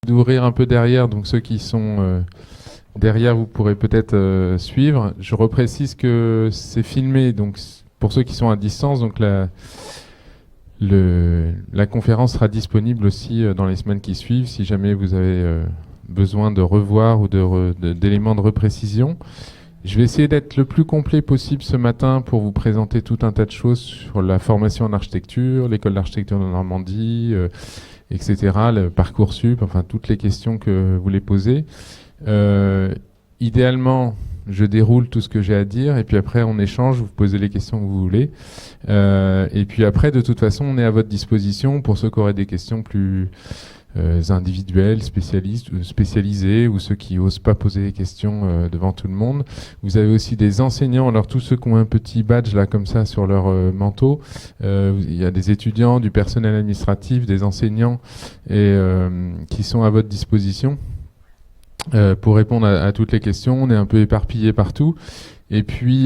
d'ouvrir un peu derrière, donc ceux qui sont derrière, vous pourrez peut-être suivre. Je reprécise que c'est filmé, donc pour ceux qui sont à distance, donc la conférence sera disponible aussi dans les semaines qui suivent, si jamais vous avez besoin de revoir ou d'éléments de reprécision. Je vais essayer d'être le plus complet possible ce matin pour vous présenter tout un tas de choses sur la formation en architecture, l'école d'architecture de Normandie, etc., le Parcoursup, enfin toutes les questions que vous voulez poser. Idéalement, je déroule tout ce que j'ai à dire et puis après on échange, vous posez les questions que vous voulez. Et puis après, de toute façon, on est à votre disposition pour ceux qui auraient des questions plus individuels, spécialisés, ou ceux qui osent pas poser des questions devant tout le monde. Vous avez aussi des enseignants, alors tous ceux qui ont un petit badge là comme ça sur leur manteau, il y a des étudiants, du personnel administratif, des enseignants et qui sont à votre disposition pour répondre à toutes les questions. On est un peu éparpillés partout. Et puis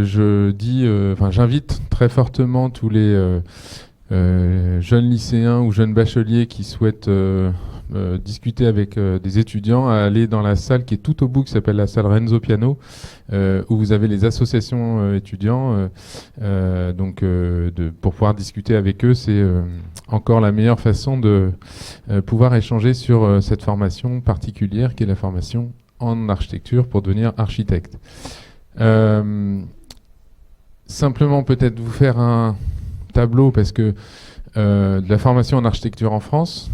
j'invite très fortement tous les jeunes lycéens ou jeunes bacheliers qui souhaitent discuter avec des étudiants à aller dans la salle qui est tout au bout, qui s'appelle la salle Renzo Piano, où vous avez les associations étudiants. Pour pouvoir discuter avec eux, c'est encore la meilleure façon de pouvoir échanger sur cette formation particulière qui est la formation en architecture pour devenir architecte. Simplement peut-être vous faire un tableau parce que de la formation en architecture en France,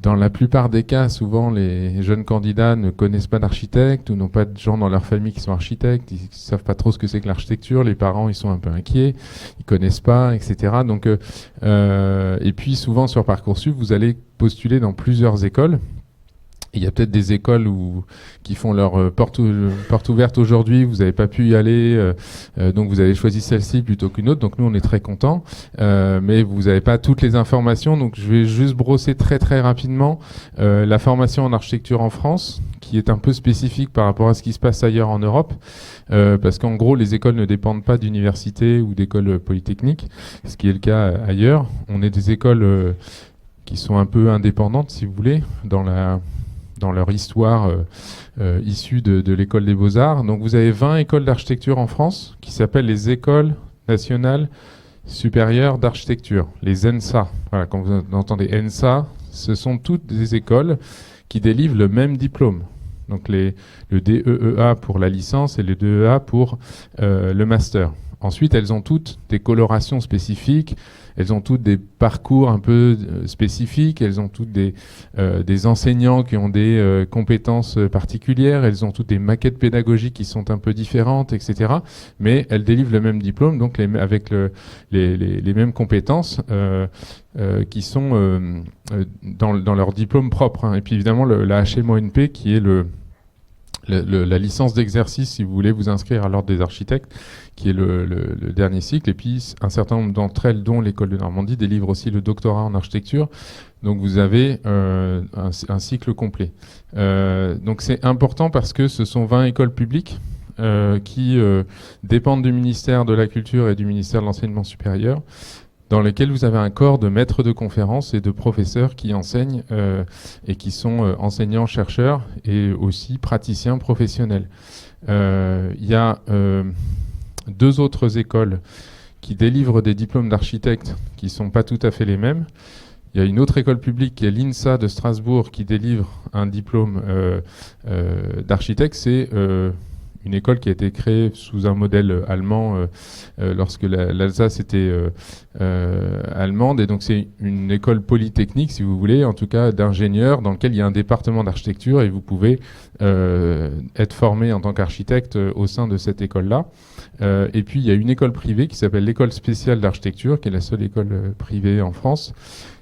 dans la plupart des cas, souvent les jeunes candidats ne connaissent pas d'architecte ou n'ont pas de gens dans leur famille qui sont architectes, ils ne savent pas trop ce que c'est que l'architecture, les parents ils sont un peu inquiets, ils connaissent pas, etc. Donc, et puis souvent sur Parcoursup, vous allez postuler dans plusieurs écoles. Il y a peut-être des écoles qui font leur porte ouverte aujourd'hui, vous n'avez pas pu y aller, donc vous avez choisi celle-ci plutôt qu'une autre, donc nous on est très contents, mais vous n'avez pas toutes les informations, donc je vais juste brosser très très rapidement la formation en architecture en France, qui est un peu spécifique par rapport à ce qui se passe ailleurs en Europe, parce qu'en gros les écoles ne dépendent pas d'universités ou d'écoles polytechniques, ce qui est le cas ailleurs. On est des écoles qui sont un peu indépendantes, si vous voulez, dans leur histoire issue de l'école des beaux-arts. Donc vous avez 20 écoles d'architecture en France qui s'appellent les écoles nationales supérieures d'architecture, les ENSA. Voilà, quand vous entendez ENSA, ce sont toutes des écoles qui délivrent le même diplôme. Donc le DEEA pour la licence et le DEA pour le master. Ensuite, elles ont toutes des colorations spécifiques, elles ont toutes des parcours un peu spécifiques, elles ont toutes des enseignants qui ont des compétences particulières, elles ont toutes des maquettes pédagogiques qui sont un peu différentes, etc. Mais elles délivrent le même diplôme, donc avec les mêmes compétences qui sont dans leur diplôme propre. Hein. Et puis évidemment, la HMONP qui est la licence d'exercice, si vous voulez vous inscrire à l'ordre des architectes, qui est le dernier cycle. Et puis, un certain nombre d'entre elles, dont l'école de Normandie, délivre aussi le doctorat en architecture. Donc, vous avez un cycle complet. Donc, c'est important parce que ce sont 20 écoles publiques qui dépendent du ministère de la Culture et du ministère de l'Enseignement supérieur, dans lesquels vous avez un corps de maîtres de conférences et de professeurs qui enseignent et qui sont enseignants-chercheurs et aussi praticiens professionnels. Il y a 2 autres écoles qui délivrent des diplômes d'architectes qui ne sont pas tout à fait les mêmes. Il y a une autre école publique qui est l'INSA de Strasbourg qui délivre un diplôme d'architecte. C'est une école qui a été créée sous un modèle allemand lorsque l'Alsace était allemande. Et donc c'est une école polytechnique, si vous voulez, en tout cas d'ingénieurs, dans lequel il y a un département d'architecture et vous pouvez être formé en tant qu'architecte au sein de cette école-là. Et puis il y a une école privée qui s'appelle l'école spéciale d'architecture, qui est la seule école privée en France,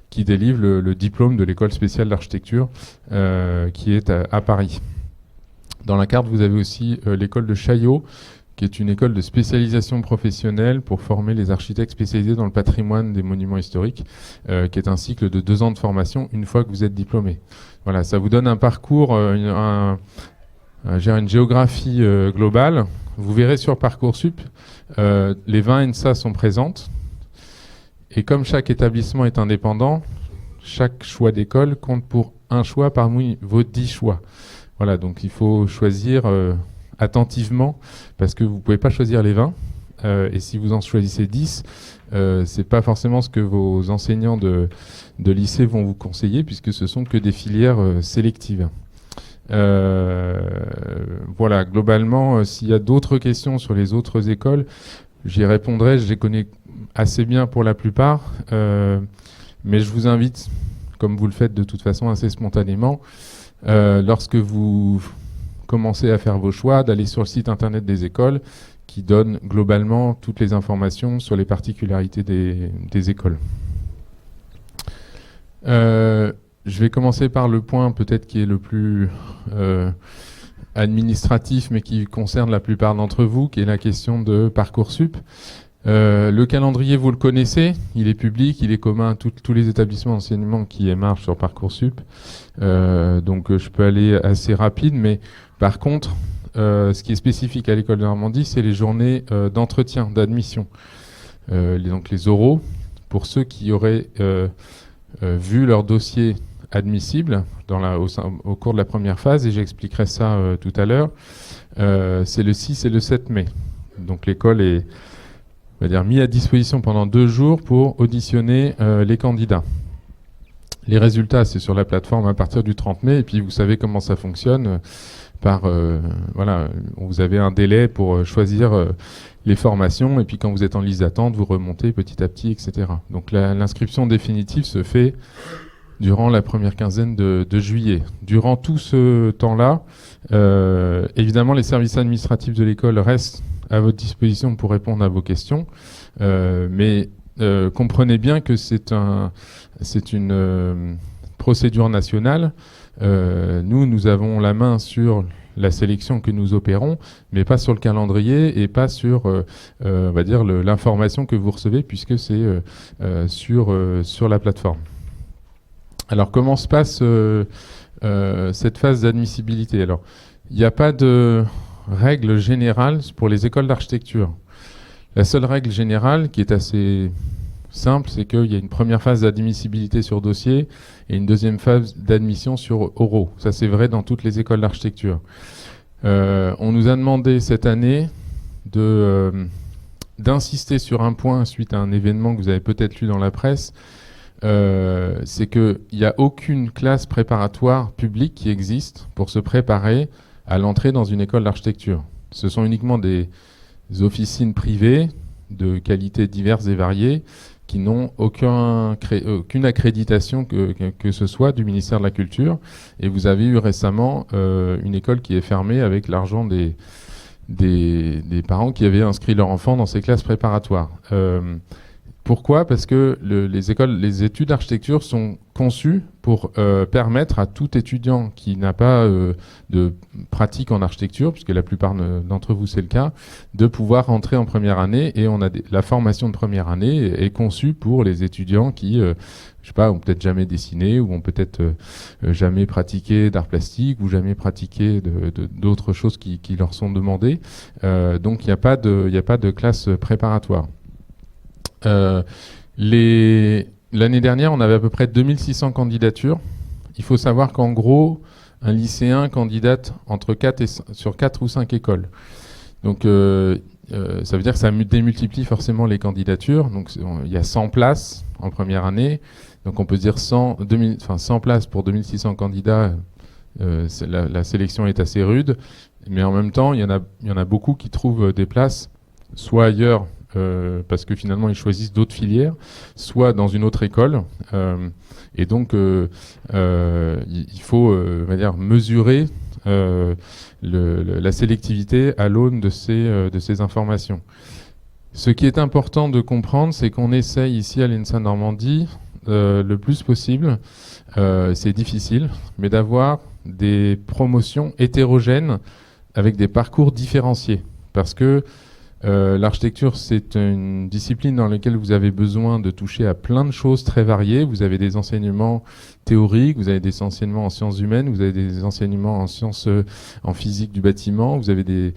qui délivre le diplôme de l'école spéciale d'architecture qui est à Paris. Dans la carte, vous avez aussi l'école de Chaillot, qui est une école de spécialisation professionnelle pour former les architectes spécialisés dans le patrimoine des monuments historiques, qui est un cycle de 2 ans de formation une fois que vous êtes diplômé. Voilà, ça vous donne un parcours, une géographie globale. Vous verrez sur Parcoursup, les 20 ENSA sont présentes. Et comme chaque établissement est indépendant, chaque choix d'école compte pour un choix parmi vos 10 choix. Voilà, donc il faut choisir attentivement, parce que vous ne pouvez pas choisir les 20. Et si vous en choisissez 10, c'est pas forcément ce que vos enseignants de lycée vont vous conseiller, puisque ce sont que des filières sélectives. Voilà, globalement, s'il y a d'autres questions sur les autres écoles, j'y répondrai. Je les connais assez bien pour la plupart, mais je vous invite, comme vous le faites de toute façon assez spontanément, lorsque vous commencez à faire vos choix, d'aller sur le site internet des écoles, qui donne globalement toutes les informations sur les particularités des écoles. Je vais commencer par le point peut-être qui est le plus administratif, mais qui concerne la plupart d'entre vous, qui est la question de Parcoursup. Le calendrier, vous le connaissez, il est public, il est commun à tous les établissements d'enseignement qui émargent sur Parcoursup. Donc je peux aller assez rapide, mais par contre, ce qui est spécifique à l'école de Normandie, c'est les journées d'entretien, d'admission. Donc les oraux, pour ceux qui auraient vu leur dossier admissible au cours de la première phase, et j'expliquerai ça tout à l'heure, c'est le 6 et le 7 mai. Donc l'école est, on va dire, mise à disposition pendant 2 jours pour auditionner les candidats. Les résultats, c'est sur la plateforme à partir du 30 mai, et puis vous savez comment ça fonctionne. Voilà, vous avez un délai pour choisir les formations, et puis quand vous êtes en liste d'attente, vous remontez petit à petit, etc. Donc l'inscription définitive se fait durant la première quinzaine de juillet. Durant tout ce temps-là, évidemment, les services administratifs de l'école restent à votre disposition pour répondre à vos questions, mais comprenez bien que c'est une procédure nationale. Nous avons la main sur la sélection que nous opérons, mais pas sur le calendrier et pas sur, on va dire, l'information que vous recevez, puisque c'est sur la plateforme. Alors, comment se passe cette phase d'admissibilité? Alors, il n'y a pas de règle générale pour les écoles d'architecture. La seule règle générale, qui est assez simple, c'est qu'il y a une première phase d'admissibilité sur dossier et une deuxième phase d'admission sur oraux. Ça, c'est vrai dans toutes les écoles d'architecture. On nous a demandé cette année d'insister sur un point suite à un événement que vous avez peut-être lu dans la presse. C'est qu'il n'y a aucune classe préparatoire publique qui existe pour se préparer à l'entrée dans une école d'architecture. Ce sont uniquement des officines privées de qualités diverses et variées qui n'ont aucune accréditation que ce soit du ministère de la Culture. Et vous avez eu récemment une école qui est fermée avec l'argent des parents qui avaient inscrit leur enfant dans ces classes préparatoires. Pourquoi? Parce que les études d'architecture sont conçues pour permettre à tout étudiant qui n'a pas de pratique en architecture, puisque la plupart d'entre vous c'est le cas, de pouvoir rentrer en première année. Et la formation de première année est conçue pour les étudiants qui, je sais pas, ont peut-être jamais dessiné, ou ont peut-être jamais pratiqué d'art plastique, ou jamais pratiqué d'autres choses qui leur sont demandées. Donc il n'y a pas de classe préparatoire. L'année dernière, on avait à peu près 2600 candidatures. Il faut savoir qu'en gros, un lycéen candidate sur 4 ou 5 écoles. Donc, ça veut dire que ça démultiplie forcément les candidatures. Donc, il y a 100 places en première année. Donc, on peut dire 100 places pour 2600 candidats. La sélection est assez rude. Mais en même temps, il y en a beaucoup qui trouvent des places, soit ailleurs, parce que finalement ils choisissent d'autres filières, soit dans une autre école, et donc il faut on va dire, mesurer la sélectivité à l'aune de ces informations. Ce qui est important de comprendre, c'est qu'on essaye ici à l'ENSA Normandie le plus possible, c'est difficile, mais d'avoir des promotions hétérogènes avec des parcours différenciés, parce que L'architecture, c'est une discipline dans laquelle vous avez besoin de toucher à plein de choses très variées. Vous avez des enseignements théoriques, vous avez des enseignements en sciences humaines, vous avez des enseignements en sciences, en physique du bâtiment, vous avez des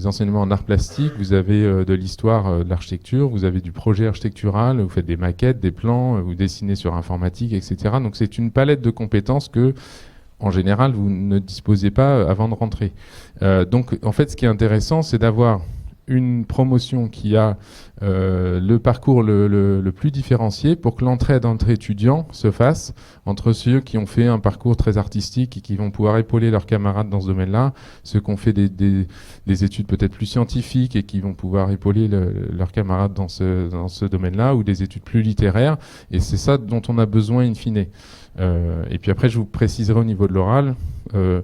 enseignements en art plastique, vous avez de l'histoire de l'architecture, vous avez du projet architectural, vous faites des maquettes, des plans, vous dessinez sur informatique, etc. Donc c'est une palette de compétences que en général, vous ne disposez pas avant de rentrer. Donc, en fait, ce qui est intéressant, c'est d'avoir une promotion qui a le parcours le plus différencié pour que l'entraide entre étudiants se fasse entre ceux qui ont fait un parcours très artistique et qui vont pouvoir épauler leurs camarades dans ce domaine-là, ceux qui ont fait des études peut-être plus scientifiques et qui vont pouvoir épauler leurs camarades dans ce domaine-là, ou des études plus littéraires. Et c'est ça dont on a besoin in fine. Et puis après, je vous préciserai au niveau de l'oral, il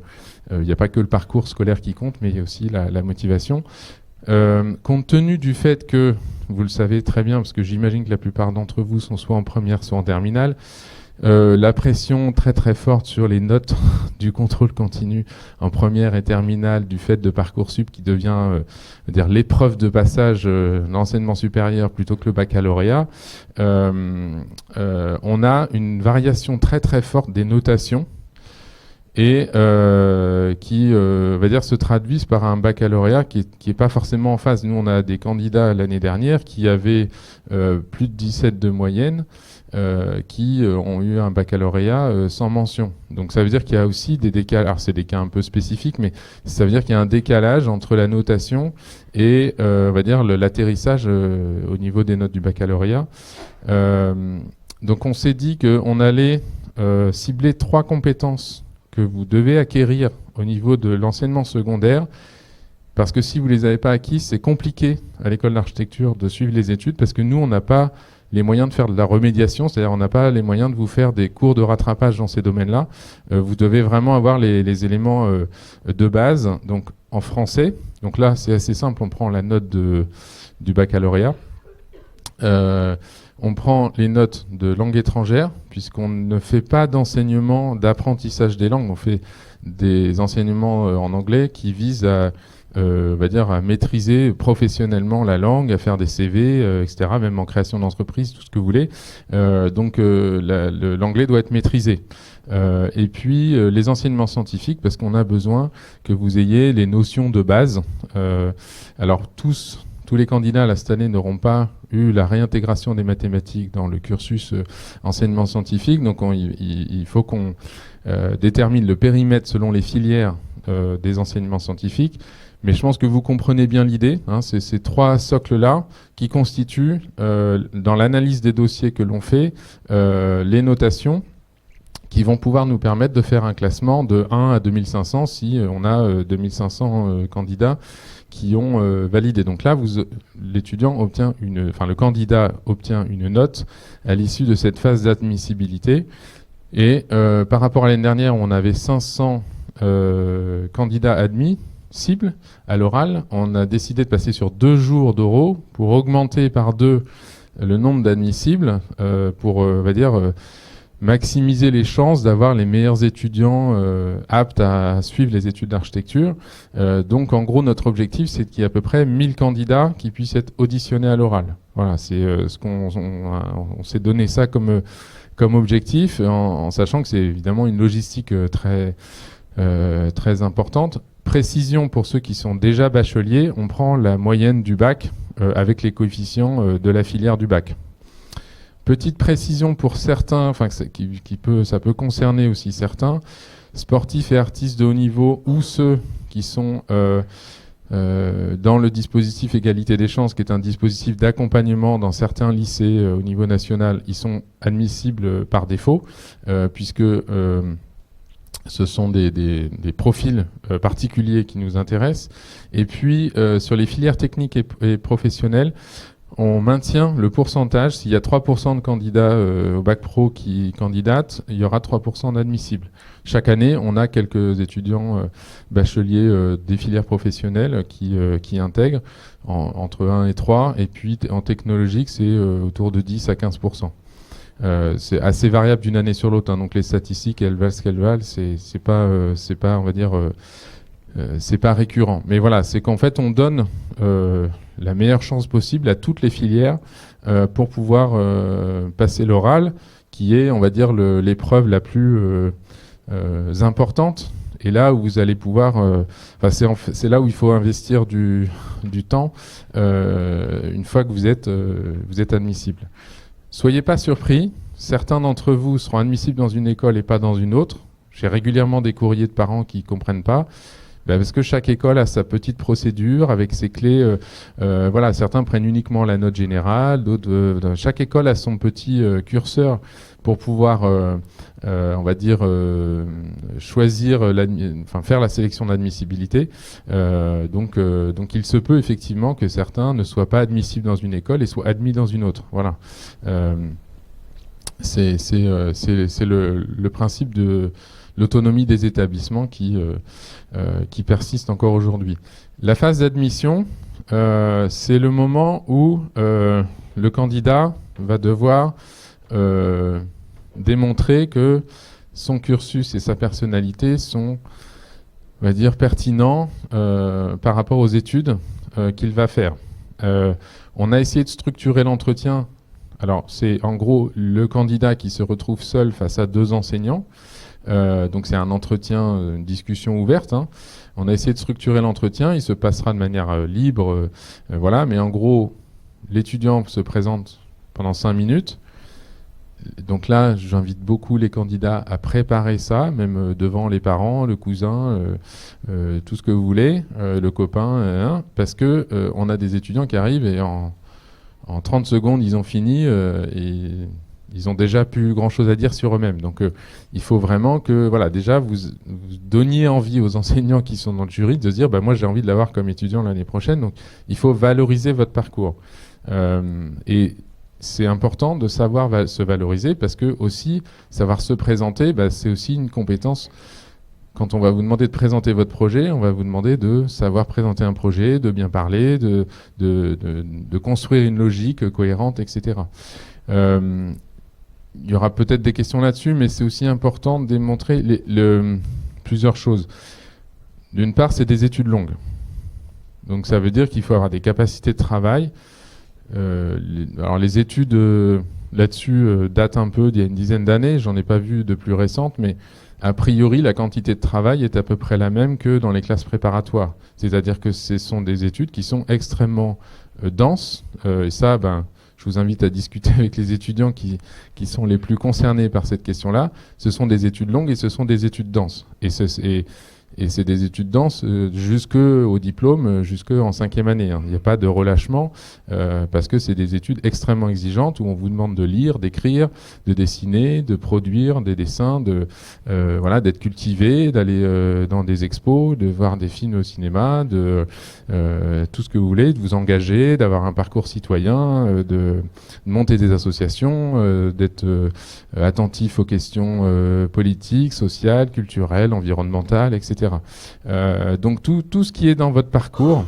n'y a pas que le parcours scolaire qui compte, mais il y a aussi la motivation. Compte tenu du fait que, vous le savez très bien, parce que j'imagine que la plupart d'entre vous sont soit en première, soit en terminale, la pression très très forte sur les notes du contrôle continu en première et terminale du fait de Parcoursup qui devient dire l'épreuve de passage de l'enseignement supérieur plutôt que le baccalauréat, on a une variation très très forte des notations et qui va dire se traduisent par un baccalauréat qui est pas forcément en phase. Nous, on a des candidats l'année dernière qui avaient plus de 17 de moyenne, qui ont eu un baccalauréat sans mention. Donc ça veut dire qu'il y a aussi des décalages. Alors c'est des cas un peu spécifiques, mais ça veut dire qu'il y a un décalage entre la notation et on va dire l'atterrissage au niveau des notes du baccalauréat. Donc on s'est dit qu'on allait cibler 3 compétences que vous devez acquérir au niveau de l'enseignement secondaire, parce que si vous ne les avez pas acquis, c'est compliqué à l'école d'architecture de suivre les études, parce que nous, on n'a pas les moyens de faire de la remédiation, c'est-à-dire on n'a pas les moyens de vous faire des cours de rattrapage dans ces domaines-là. Vous devez vraiment avoir les éléments de base, donc en français. Donc là, c'est assez simple, on prend la note du baccalauréat. On prend les notes de langue étrangère, puisqu'on ne fait pas d'enseignement d'apprentissage des langues, on fait des enseignements en anglais qui visent à, va dire, à maîtriser professionnellement la langue, à faire des CV, etc., même en création d'entreprise, tout ce que vous voulez. Donc l'anglais doit être maîtrisé. Et puis les enseignements scientifiques, parce qu'on a besoin que vous ayez les notions de base. Alors tous les candidats là, cette année n'auront pas eu la réintégration des mathématiques dans le cursus enseignement scientifique. Donc il faut qu'on détermine le périmètre selon les filières des enseignements scientifiques. Mais je pense que vous comprenez bien l'idée. Hein, c'est ces 3 socles-là qui constituent, dans l'analyse des dossiers que l'on fait, les notations qui vont pouvoir nous permettre de faire un classement de 1 à 2500 si on a 2500 candidats qui ont validé. Donc là, l'étudiant obtient le candidat obtient une note à l'issue de cette phase d'admissibilité. Et par rapport à l'année dernière, où on avait 500 candidats admis cibles à l'oral, on a décidé de passer sur 2 jours d'oraux pour augmenter par 2 le nombre d'admissibles pour, on va dire, maximiser les chances d'avoir les meilleurs étudiants aptes à suivre les études d'architecture. Donc en gros, notre objectif, c'est qu'il y ait à peu près 1000 candidats qui puissent être auditionnés à l'oral. Voilà, c'est ce on s'est donné ça comme objectif, en sachant que c'est évidemment une logistique très importante. Précision pour ceux qui sont déjà bacheliers, on prend la moyenne du bac avec les coefficients de la filière du bac. Petite précision pour certains, enfin ça peut concerner aussi certains, sportifs et artistes de haut niveau ou ceux qui sont dans le dispositif égalité des chances, qui est un dispositif d'accompagnement dans certains lycées au niveau national, ils sont admissibles par défaut, puisque ce sont des profils particuliers qui nous intéressent. Et puis sur les filières techniques et professionnelles, on maintient le pourcentage. S'il y a 3% de candidats au bac pro qui candidatent, il y aura 3% d'admissibles. Chaque année, on a quelques étudiants bacheliers des filières professionnelles qui intègrent entre 1 et 3. Et puis en technologique, c'est autour de 10 à 15%. C'est assez variable d'une année sur l'autre. Hein, donc les statistiques, elles valent ce qu'elles valent. C'est pas, on va dire... c'est pas récurrent. Mais voilà, c'est qu'en fait, on donne la meilleure chance possible à toutes les filières pour pouvoir passer l'oral, qui est, on va dire, l'épreuve la plus importante. Et là où vous allez pouvoir, c'est là où il faut investir du temps une fois que vous êtes admissible. Soyez pas surpris, certains d'entre vous seront admissibles dans une école et pas dans une autre. J'ai régulièrement des courriers de parents qui ne comprennent pas. Parce que chaque école a sa petite procédure avec ses clés. Voilà, certains prennent uniquement la note générale, d'autres. Chaque école a son petit curseur pour pouvoir, on va dire, choisir, faire la sélection d'admissibilité. Donc, il se peut effectivement que certains ne soient pas admissibles dans une école et soient admis dans une autre. Voilà. C'est le principe de l'autonomie des établissements qui persiste encore aujourd'hui. La phase d'admission, c'est le moment où le candidat va devoir démontrer que son cursus et sa personnalité sont, on va dire, pertinents par rapport aux études qu'il va faire. On a essayé de structurer l'entretien. Alors, c'est en gros le candidat qui se retrouve seul face à 2 enseignants. Donc c'est un entretien, une discussion ouverte. Hein. On a essayé de structurer l'entretien, il se passera de manière libre, voilà. Mais en gros, l'étudiant se présente pendant 5 minutes. Donc là, j'invite beaucoup les candidats à préparer ça, même devant les parents, le cousin, tout ce que vous voulez, le copain, parce que on a des étudiants qui arrivent et en 30 secondes, ils ont fini et ils ont déjà plus grand-chose à dire sur eux-mêmes. Donc, il faut vraiment que, voilà, déjà, vous donniez envie aux enseignants qui sont dans le jury de se dire, moi, j'ai envie de l'avoir comme étudiant l'année prochaine. Donc, il faut valoriser votre parcours. Et c'est important de savoir se valoriser parce que aussi, savoir se présenter, c'est aussi une compétence. Quand on va vous demander de présenter votre projet, on va vous demander de savoir présenter un projet, de bien parler, de construire une logique cohérente, etc. Il y aura peut-être des questions là-dessus, mais c'est aussi important de démontrer plusieurs choses. D'une part, c'est des études longues. Donc ça veut dire qu'il faut avoir des capacités de travail. Alors les études là-dessus datent un peu d'il y a une dizaine d'années. J'en ai pas vu de plus récentes, mais a priori, la quantité de travail est à peu près la même que dans les classes préparatoires. C'est-à-dire que ce sont des études qui sont extrêmement denses. Et ça, je vous invite à discuter avec les étudiants qui sont les plus concernés par cette question-là. Ce sont des études longues et ce sont des études denses. Et c'est des études denses jusqu'au diplôme, jusqu'en 5e année. Hein. Il n'y a pas de relâchement parce que c'est des études extrêmement exigeantes où on vous demande de lire, d'écrire, de dessiner, de produire des dessins, d'être cultivé, d'aller dans des expos, de voir des films au cinéma, tout ce que vous voulez, de vous engager, d'avoir un parcours citoyen, de monter des associations, d'être attentif aux questions politiques, sociales, culturelles, environnementales, etc. Donc tout ce qui est dans votre parcours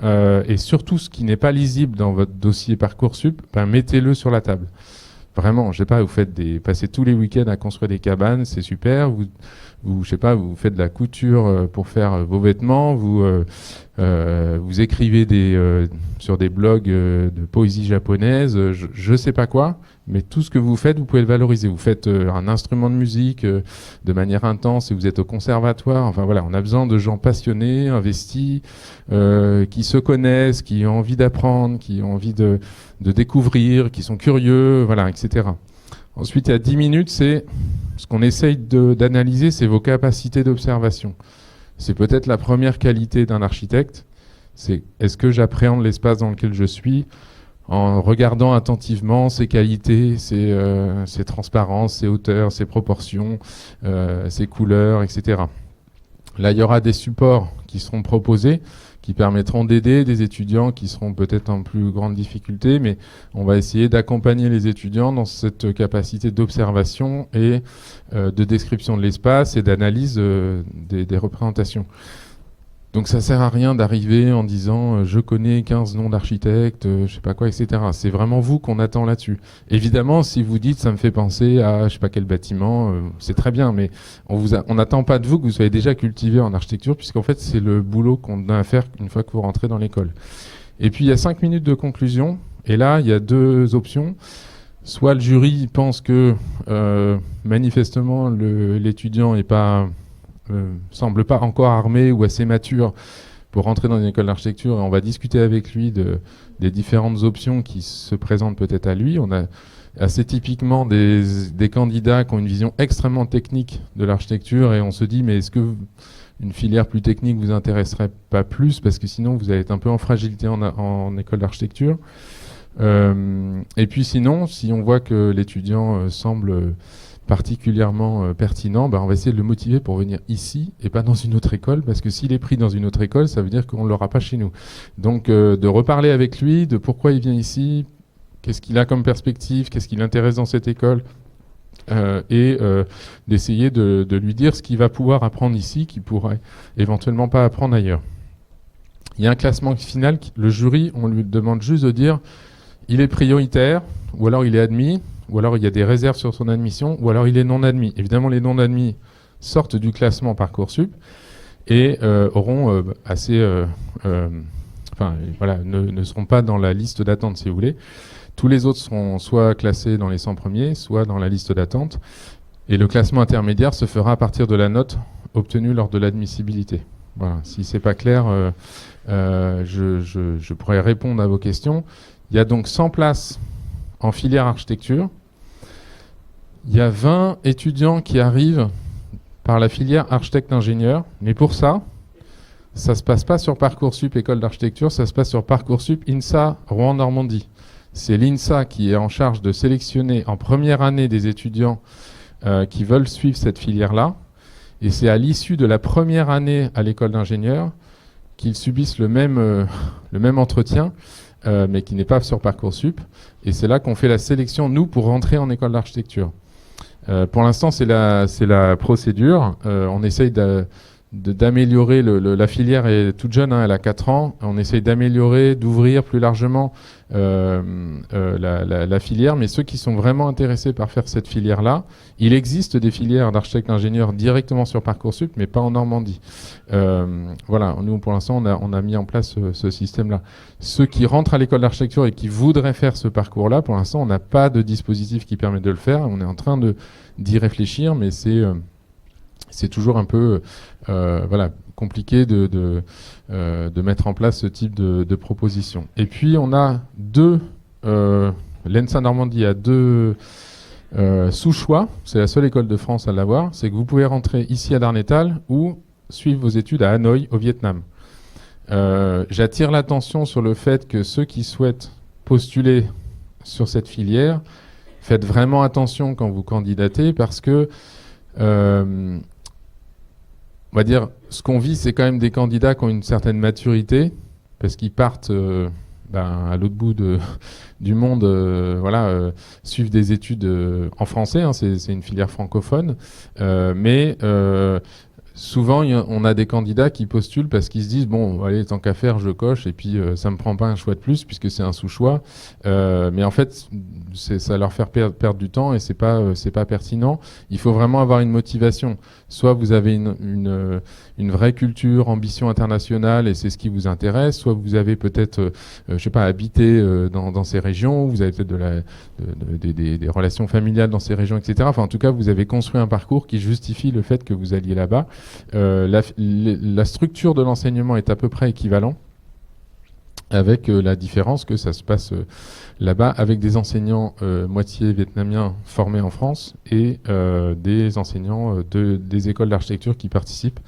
et surtout ce qui n'est pas lisible dans votre dossier Parcoursup, mettez-le sur la table. Vraiment, je sais pas, vous passez tous les week-ends à construire des cabanes, c'est super. Je sais pas, vous faites de la couture pour faire vos vêtements, vous écrivez sur des blogs de poésie japonaise, je sais pas quoi, mais tout ce que vous faites, vous pouvez le valoriser. Vous faites un instrument de musique de manière intense et vous êtes au conservatoire. Enfin voilà, on a besoin de gens passionnés, investis, qui se connaissent, qui ont envie d'apprendre, qui ont envie de découvrir, qui sont curieux, voilà, etc. Ensuite, il y a 10 minutes, c'est ce qu'on essaye d'analyser, c'est vos capacités d'observation. C'est peut-être la première qualité d'un architecte, c'est est-ce que j'appréhende l'espace dans lequel je suis en regardant attentivement ses qualités, ses transparences, ses hauteurs, ses proportions, ses couleurs, etc. Là, il y aura des supports qui seront proposés, qui permettront d'aider des étudiants qui seront peut-être en plus grande difficulté, mais on va essayer d'accompagner les étudiants dans cette capacité d'observation et de description de l'espace et d'analyse des représentations. Donc ça sert à rien d'arriver en disant je connais 15 noms d'architectes, je sais pas quoi, etc. C'est vraiment vous qu'on attend là-dessus. Évidemment, si vous dites ça me fait penser à je sais pas quel bâtiment, c'est très bien, mais on n'attend pas de vous que vous soyez déjà cultivé en architecture, puisqu'en fait c'est le boulot qu'on a à faire une fois que vous rentrez dans l'école. Et puis il y a 5 minutes de conclusion, et là il y a deux options. Soit le jury pense que manifestement l'étudiant est pas semble pas encore armé ou assez mature pour rentrer dans une école d'architecture, et on va discuter avec lui des différentes options qui se présentent peut-être à lui. On a assez typiquement des candidats qui ont une vision extrêmement technique de l'architecture, et on se dit mais est-ce que une filière plus technique vous intéresserait pas plus, parce que sinon vous allez être un peu en fragilité en école d'architecture. Et puis sinon, si on voit que l'étudiant semble particulièrement pertinent, on va essayer de le motiver pour venir ici et pas dans une autre école, parce que s'il est pris dans une autre école, ça veut dire qu'on ne l'aura pas chez nous. Donc de reparler avec lui de pourquoi il vient ici, qu'est-ce qu'il a comme perspective, qu'est-ce qui l'intéresse dans cette école, et d'essayer de lui dire ce qu'il va pouvoir apprendre ici, qu'il pourrait éventuellement pas apprendre ailleurs. Il y a un classement final, le jury, on lui demande juste de dire il est prioritaire, ou alors il est admis, ou alors il y a des réserves sur son admission, ou alors il est non admis. Évidemment, les non admis sortent du classement Parcoursup et auront ne seront pas dans la liste d'attente, si vous voulez. Tous les autres seront soit classés dans les 100 premiers, soit dans la liste d'attente. Et le classement intermédiaire se fera à partir de la note obtenue lors de l'admissibilité. Voilà. Si c'est pas clair, je pourrais répondre à vos questions. Il y a donc 100 places en filière architecture. Il y a 20 étudiants qui arrivent par la filière architecte-ingénieur. Mais pour ça, ça ne se passe pas sur Parcoursup École d'architecture, ça se passe sur Parcoursup INSA Rouen-Normandie. C'est l'INSA qui est en charge de sélectionner en première année des étudiants qui veulent suivre cette filière-là. Et c'est à l'issue de la première année à l'école d'ingénieur qu'ils subissent le même entretien, mais qui n'est pas sur Parcoursup. Et c'est là qu'on fait la sélection, nous, pour rentrer en école d'architecture. Pour l'instant, c'est la procédure. On essaye d'améliorer, la filière est toute jeune, elle a 4 ans. On essaye d'améliorer, d'ouvrir plus largement la filière, mais ceux qui sont vraiment intéressés par faire cette filière-là, il existe des filières d'architecte-ingénieur directement sur Parcoursup, mais pas en Normandie. Voilà, nous pour l'instant on a mis en place ce système-là. Ceux qui rentrent à l'école d'architecture et qui voudraient faire ce parcours-là, pour l'instant on n'a pas de dispositif qui permet de le faire. On est en train d'y réfléchir, mais c'est toujours un peu compliqué de mettre en place ce type de proposition. Et puis on a l'ENSA Normandie a deux sous-choix, c'est la seule école de France à l'avoir, c'est que vous pouvez rentrer ici à Darnétal ou suivre vos études à Hanoï au Vietnam. J'attire l'attention sur le fait que ceux qui souhaitent postuler sur cette filière, faites vraiment attention quand vous candidatez, parce que on va dire, ce qu'on vit, c'est quand même des candidats qui ont une certaine maturité, parce qu'ils partent à l'autre bout du monde, suivent des études en français, c'est une filière francophone, mais souvent on a des candidats qui postulent parce qu'ils se disent bon allez, tant qu'à faire je coche, et puis ça me prend pas un choix de plus puisque c'est un sous-choix, mais en fait ça leur fait perdre du temps et c'est pas pertinent. Il faut vraiment avoir une motivation. Soit vous avez une vraie culture, ambition internationale et c'est ce qui vous intéresse, soit vous avez peut-être habité dans ces régions, vous avez peut-être des relations familiales dans ces régions, etc. Enfin en tout cas vous avez construit un parcours qui justifie le fait que vous alliez là-bas. La structure de l'enseignement est à peu près équivalente, avec la différence que ça se passe là-bas avec des enseignants moitié vietnamiens formés en France et des enseignants des écoles d'architecture qui participent,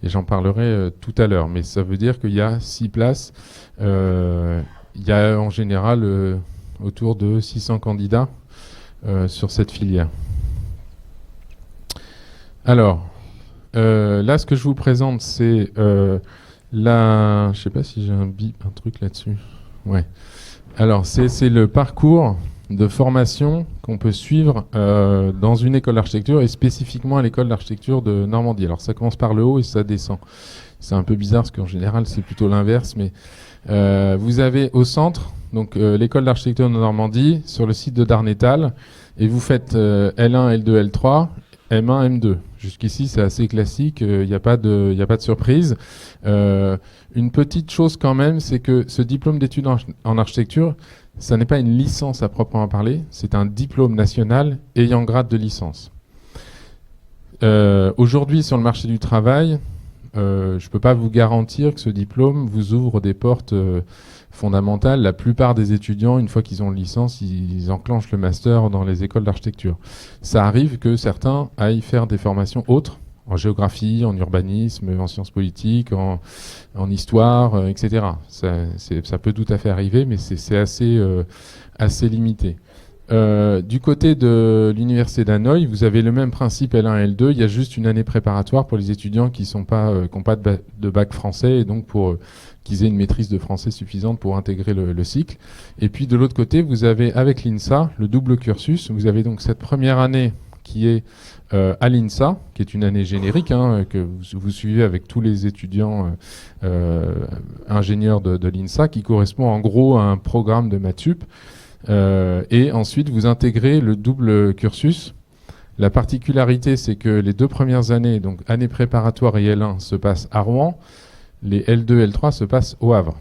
et j'en parlerai tout à l'heure. Mais ça veut dire qu'il y a 6 places, il y a en général autour de 600 candidats sur cette filière. Alors, là, ce que je vous présente, c'est je sais pas si j'ai un truc là-dessus. Ouais. Alors, c'est le parcours de formation qu'on peut suivre dans une école d'architecture et spécifiquement à l'école d'architecture de Normandie. Alors ça commence par le haut et ça descend. C'est un peu bizarre parce qu'en général c'est plutôt l'inverse, mais vous avez au centre donc l'école d'architecture de Normandie sur le site de Darnétal et vous faites L1, L2, L3, M1, M2. Jusqu'ici c'est assez classique, il n'y a pas de surprise. Une petite chose quand même, c'est que ce diplôme d'études en architecture, ça n'est pas une licence à proprement parler, c'est un diplôme national ayant grade de licence. Aujourd'hui, sur le marché du travail, je ne peux pas vous garantir que ce diplôme vous ouvre des portes fondamentales. La plupart des étudiants, une fois qu'ils ont une licence, ils enclenchent le master dans les écoles d'architecture. Ça arrive que certains aillent faire des formations autres, en géographie, en urbanisme, en sciences politiques, en histoire, etc. Ça peut tout à fait arriver, mais c'est assez limité. Du côté de l'université d'Hanoï, vous avez le même principe L1 et L2. Il y a juste une année préparatoire pour les étudiants qui n'ont pas de bac français et donc pour qu'ils aient une maîtrise de français suffisante pour intégrer le cycle. Et puis de l'autre côté, vous avez avec l'INSA le double cursus. Vous avez donc cette première année qui est à l'INSA, qui est une année générique, que vous suivez avec tous les étudiants ingénieurs de l'INSA, qui correspond en gros à un programme de maths sup. Et ensuite, vous intégrez le double cursus. La particularité, c'est que les 2 premières années, donc année préparatoire et L1, se passent à Rouen. Les L2 et L3 se passent au Havre.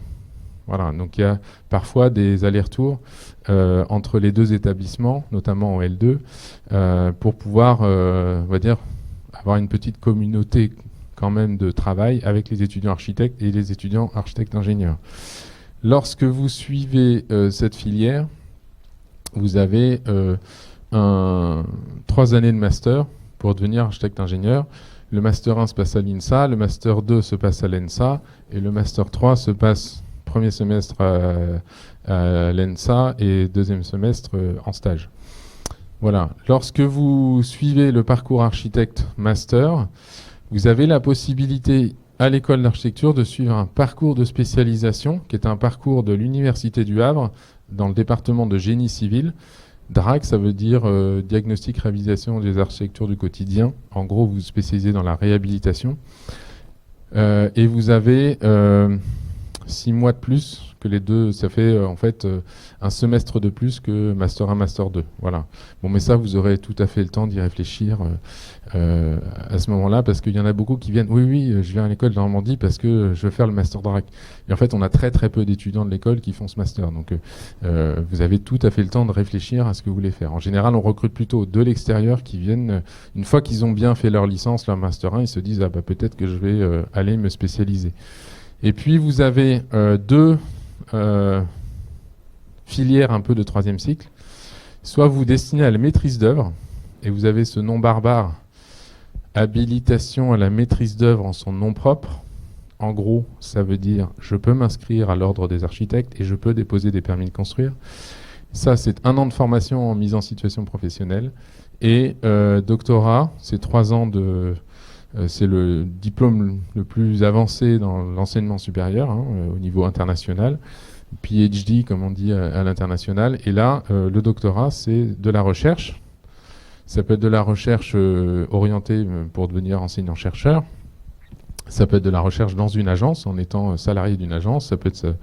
Voilà, donc il y a parfois des allers-retours entre les 2 établissements, notamment en L2, pour pouvoir, on va dire, avoir une petite communauté quand même de travail avec les étudiants architectes et les étudiants architectes-ingénieurs. Lorsque vous suivez cette filière, vous avez 3 années de master pour devenir architecte-ingénieur. Le master 1 se passe à l'INSA, le master 2 se passe à l'ENSA, et le master 3 se passe premier semestre à l'ENSA et deuxième semestre en stage. Voilà. Lorsque vous suivez le parcours architecte-master, vous avez la possibilité à l'école d'architecture de suivre un parcours de spécialisation, qui est un parcours de l'Université du Havre, dans le département de génie civil. DRAC, ça veut dire diagnostic, réhabilitation des architectures du quotidien. En gros, vous vous spécialisez dans la réhabilitation. Et vous avez 6 mois de plus que les deux. Ça fait en fait un semestre de plus que Master 1, Master 2. Voilà. Bon, mais ça, vous aurez tout à fait le temps d'y réfléchir à ce moment-là, parce qu'il y en a beaucoup qui viennent. Oui, je viens à l'école de Normandie parce que je veux faire le Master DRAC. Et en fait, on a très très peu d'étudiants de l'école qui font ce master. Donc, vous avez tout à fait le temps de réfléchir à ce que vous voulez faire. En général, on recrute plutôt de l'extérieur qui viennent, une fois qu'ils ont bien fait leur licence, leur Master 1, ils se disent peut-être que je vais aller me spécialiser. Et puis, vous avez 2 filières un peu de 3e cycle. Soit vous destinez à la maîtrise d'œuvre, et vous avez ce nom barbare, habilitation à la maîtrise d'œuvre en son nom propre. En gros, ça veut dire je peux m'inscrire à l'ordre des architectes et je peux déposer des permis de construire. Ça, c'est 1 an de formation en mise en situation professionnelle. Et doctorat, c'est 3 ans de... c'est le diplôme le plus avancé dans l'enseignement supérieur au niveau international. PhD, comme on dit à l'international. Et là, le doctorat, c'est de la recherche. Ça peut être de la recherche orientée pour devenir enseignant-chercheur. Ça peut être de la recherche dans une agence, en étant salarié d'une agence. Ça peut être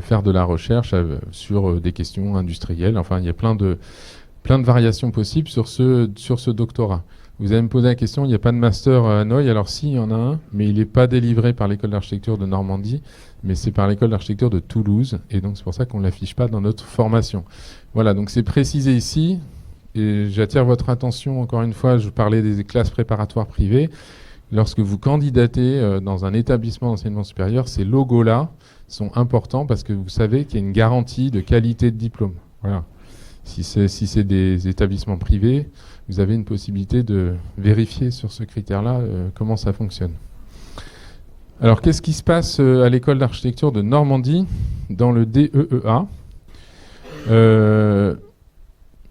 faire de la recherche sur des questions industrielles. Enfin, il y a plein de variations possibles sur ce doctorat. Vous allez me poser la question, il n'y a pas de master à Hanoï. Alors si, il y en a un, mais il n'est pas délivré par l'école d'architecture de Normandie, mais c'est par l'école d'architecture de Toulouse. Et donc c'est pour ça qu'on ne l'affiche pas dans notre formation. Voilà, donc c'est précisé ici. Et j'attire votre attention, encore une fois, je parlais des classes préparatoires privées. Lorsque vous candidatez dans un établissement d'enseignement supérieur, ces logos-là sont importants parce que vous savez qu'il y a une garantie de qualité de diplôme. Voilà. Si c'est des établissements privés, vous avez une possibilité de vérifier sur ce critère-là comment ça fonctionne. Alors, qu'est-ce qui se passe à l'école d'architecture de Normandie dans le DEEA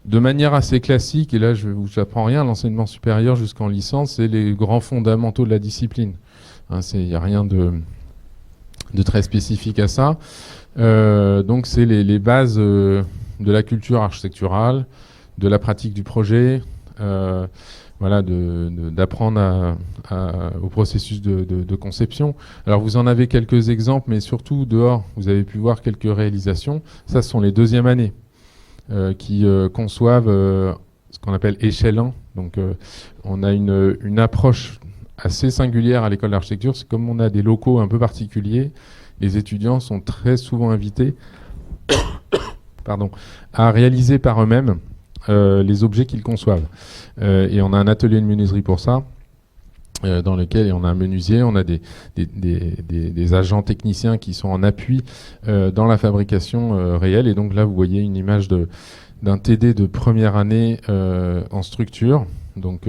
de manière assez classique, et là je ne vous apprends rien, l'enseignement supérieur jusqu'en licence, c'est les grands fondamentaux de la discipline. Il n'y a rien de très spécifique à ça. Donc c'est les bases de la culture architecturale, de la pratique du projet, voilà, d'apprendre au processus de conception. Alors vous en avez quelques exemples, mais surtout dehors, vous avez pu voir quelques réalisations. Ça, ce sont les deuxièmes années qui conçoivent ce qu'on appelle échelle 1. Donc on a une approche assez singulière à l'école d'architecture. C'est comme on a des locaux un peu particuliers, les étudiants sont très souvent invités à réaliser par eux-mêmes les objets qu'ils conçoivent. Et on a un atelier de menuiserie pour ça, dans lequel on a un menuisier, on a des agents techniciens qui sont en appui dans la fabrication réelle. Et donc là, vous voyez une image d'un TD de première année en structure. Donc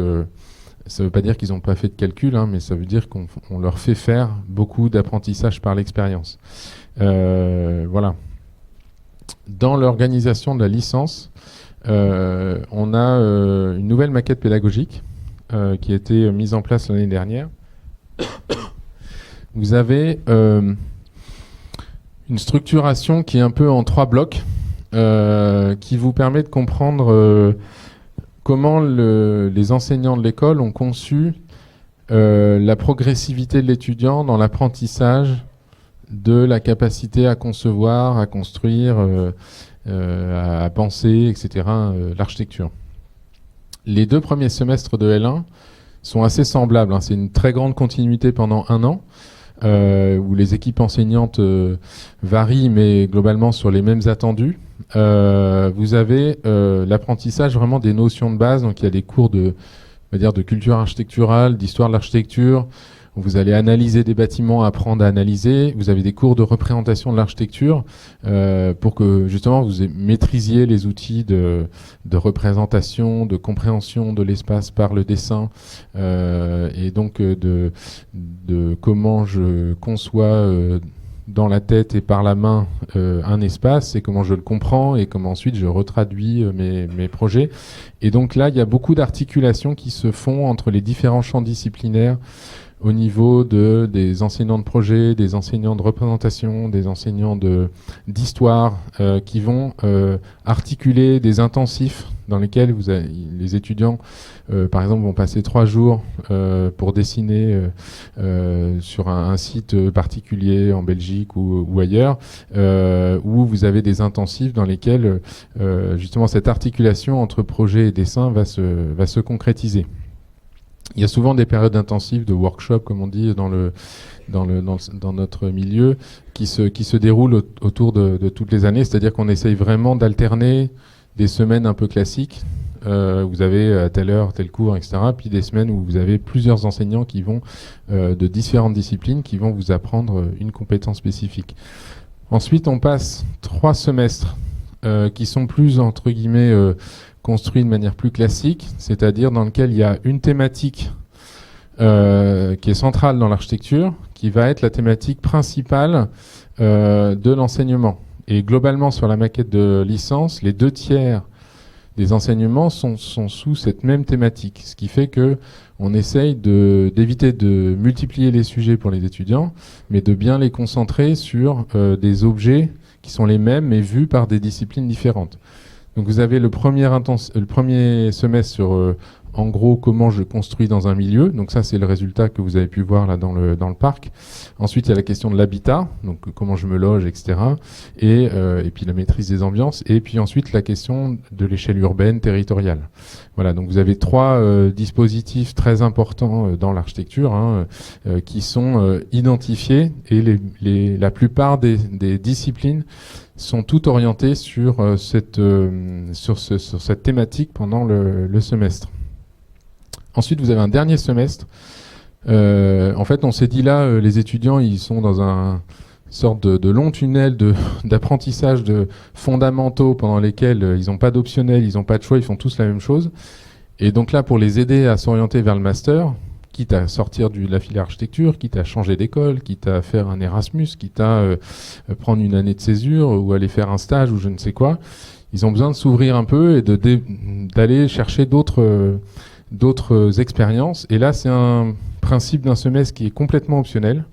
ça ne veut pas dire qu'ils n'ont pas fait de calcul, hein, mais ça veut dire qu'on leur fait faire beaucoup d'apprentissage par l'expérience. Voilà. Dans l'organisation de la licence, on a une nouvelle maquette pédagogique qui a été mise en place l'année dernière. Vous avez une structuration qui est un peu en 3 blocs, qui vous permet de comprendre comment les enseignants de l'école ont conçu la progressivité de l'étudiant dans l'apprentissage de la capacité à concevoir, à construire, à penser, etc., l'architecture. Les 2 premiers semestres de L1 sont assez semblables, hein. C'est une très grande continuité pendant 1 an, où les équipes enseignantes varient, mais globalement sur les mêmes attendus. Vous avez l'apprentissage vraiment des notions de base. Donc il y a des cours de culture architecturale, d'histoire de l'architecture. Vous allez analyser des bâtiments, apprendre à analyser. Vous avez des cours de représentation de l'architecture pour que justement vous maîtrisiez les outils de représentation, de compréhension de l'espace par le dessin, et donc de comment je conçois dans la tête et par la main un espace, et comment je le comprends et comment ensuite je retraduis mes projets. Et donc là, il y a beaucoup d'articulations qui se font entre les différents champs disciplinaires au niveau des enseignants de projet, des enseignants de représentation, des enseignants d'histoire, qui vont articuler des intensifs dans lesquels les étudiants, par exemple, vont passer 3 jours pour dessiner sur un site particulier en Belgique ou ailleurs, où vous avez des intensifs dans lesquels justement cette articulation entre projet et dessin va se concrétiser. Il y a souvent des périodes intensives de workshop, comme on dit dans notre milieu, qui se déroulent autour de toutes les années. C'est-à-dire qu'on essaye vraiment d'alterner des semaines un peu classiques. Vous avez à telle heure, tel cours, etc. Puis des semaines où vous avez plusieurs enseignants qui vont de différentes disciplines, qui vont vous apprendre une compétence spécifique. Ensuite, on passe 3 semestres qui sont plus, entre guillemets, construit de manière plus classique, c'est-à-dire dans lequel il y a une thématique qui est centrale dans l'architecture, qui va être la thématique principale de l'enseignement. Et globalement, sur la maquette de licence, les 2/3 des enseignements sont sous cette même thématique, ce qui fait que on essaye d'éviter de multiplier les sujets pour les étudiants, mais de bien les concentrer sur des objets qui sont les mêmes, mais vus par des disciplines différentes. Donc vous avez le premier semestre sur en gros comment je construis dans un milieu. Donc ça c'est le résultat que vous avez pu voir là dans le parc. Ensuite il y a la question de l'habitat, donc comment je me loge, etc. Et puis la maîtrise des ambiances. Et puis ensuite la question de l'échelle urbaine territoriale. Voilà, donc vous avez 3 dispositifs très importants dans l'architecture, hein, qui sont identifiés, et la plupart des disciplines sont toutes orientées sur cette thématique pendant le semestre. Ensuite, vous avez un dernier semestre. En fait, on s'est dit là, les étudiants, ils sont dans un sorte de long tunnel d'apprentissage de fondamentaux pendant lesquels ils n'ont pas d'optionnel, ils n'ont pas de choix, ils font tous la même chose. Et donc là, pour les aider à s'orienter vers le master, quitte à sortir de la filière architecture, quitte à changer d'école, quitte à faire un Erasmus, quitte à prendre une année de césure ou aller faire un stage ou je ne sais quoi, ils ont besoin de s'ouvrir un peu et d'aller chercher d'autres expériences. Et là, c'est un principe d'un semestre qui est complètement optionnel,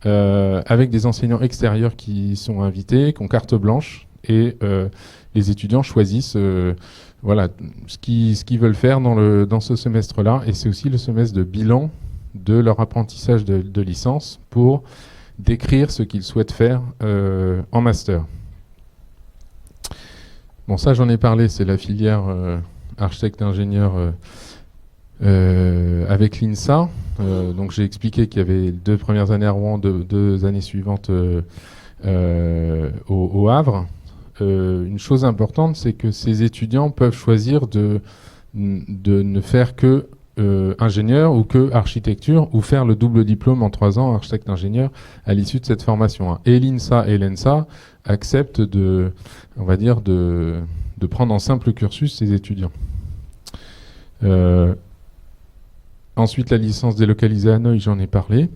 avec des enseignants extérieurs qui sont invités, qui ont carte blanche, et les étudiants choisissent voilà, ce qu'ils veulent faire dans ce semestre-là, et c'est aussi le semestre de bilan de leur apprentissage de licence pour décrire ce qu'ils souhaitent faire en master. Bon, ça j'en ai parlé, c'est la filière architecte-ingénieur avec l'INSA. Donc j'ai expliqué qu'il y avait 2 premières années à Rouen, 2 années suivantes au Havre. Une chose importante, c'est que ces étudiants peuvent choisir de ne faire que ingénieur ou que architecture, ou faire le double diplôme en 3 ans, architecte-ingénieur, à l'issue de cette formation. Et l'INSA et l'ENSA acceptent on va dire, de prendre en simple cursus ces étudiants. Ensuite, la licence délocalisée à Hanoï, j'en ai parlé.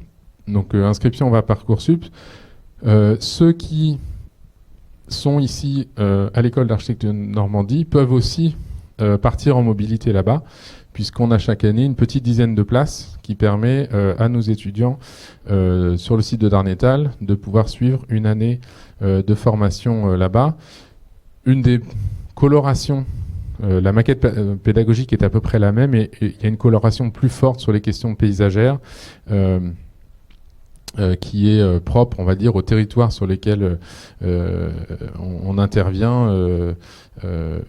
Donc, inscription va Parcoursup. Ceux qui sont ici à l'école d'architecture de Normandie peuvent aussi partir en mobilité là-bas, puisqu'on a chaque année une petite dizaine de places qui permet à nos étudiants sur le site de Darnétal de pouvoir suivre une année de formation là-bas. Une des colorations, la maquette pédagogique est à peu près la même, et il y a une coloration plus forte sur les questions paysagères qui est propre, on va dire, aux territoires sur lesquels on intervient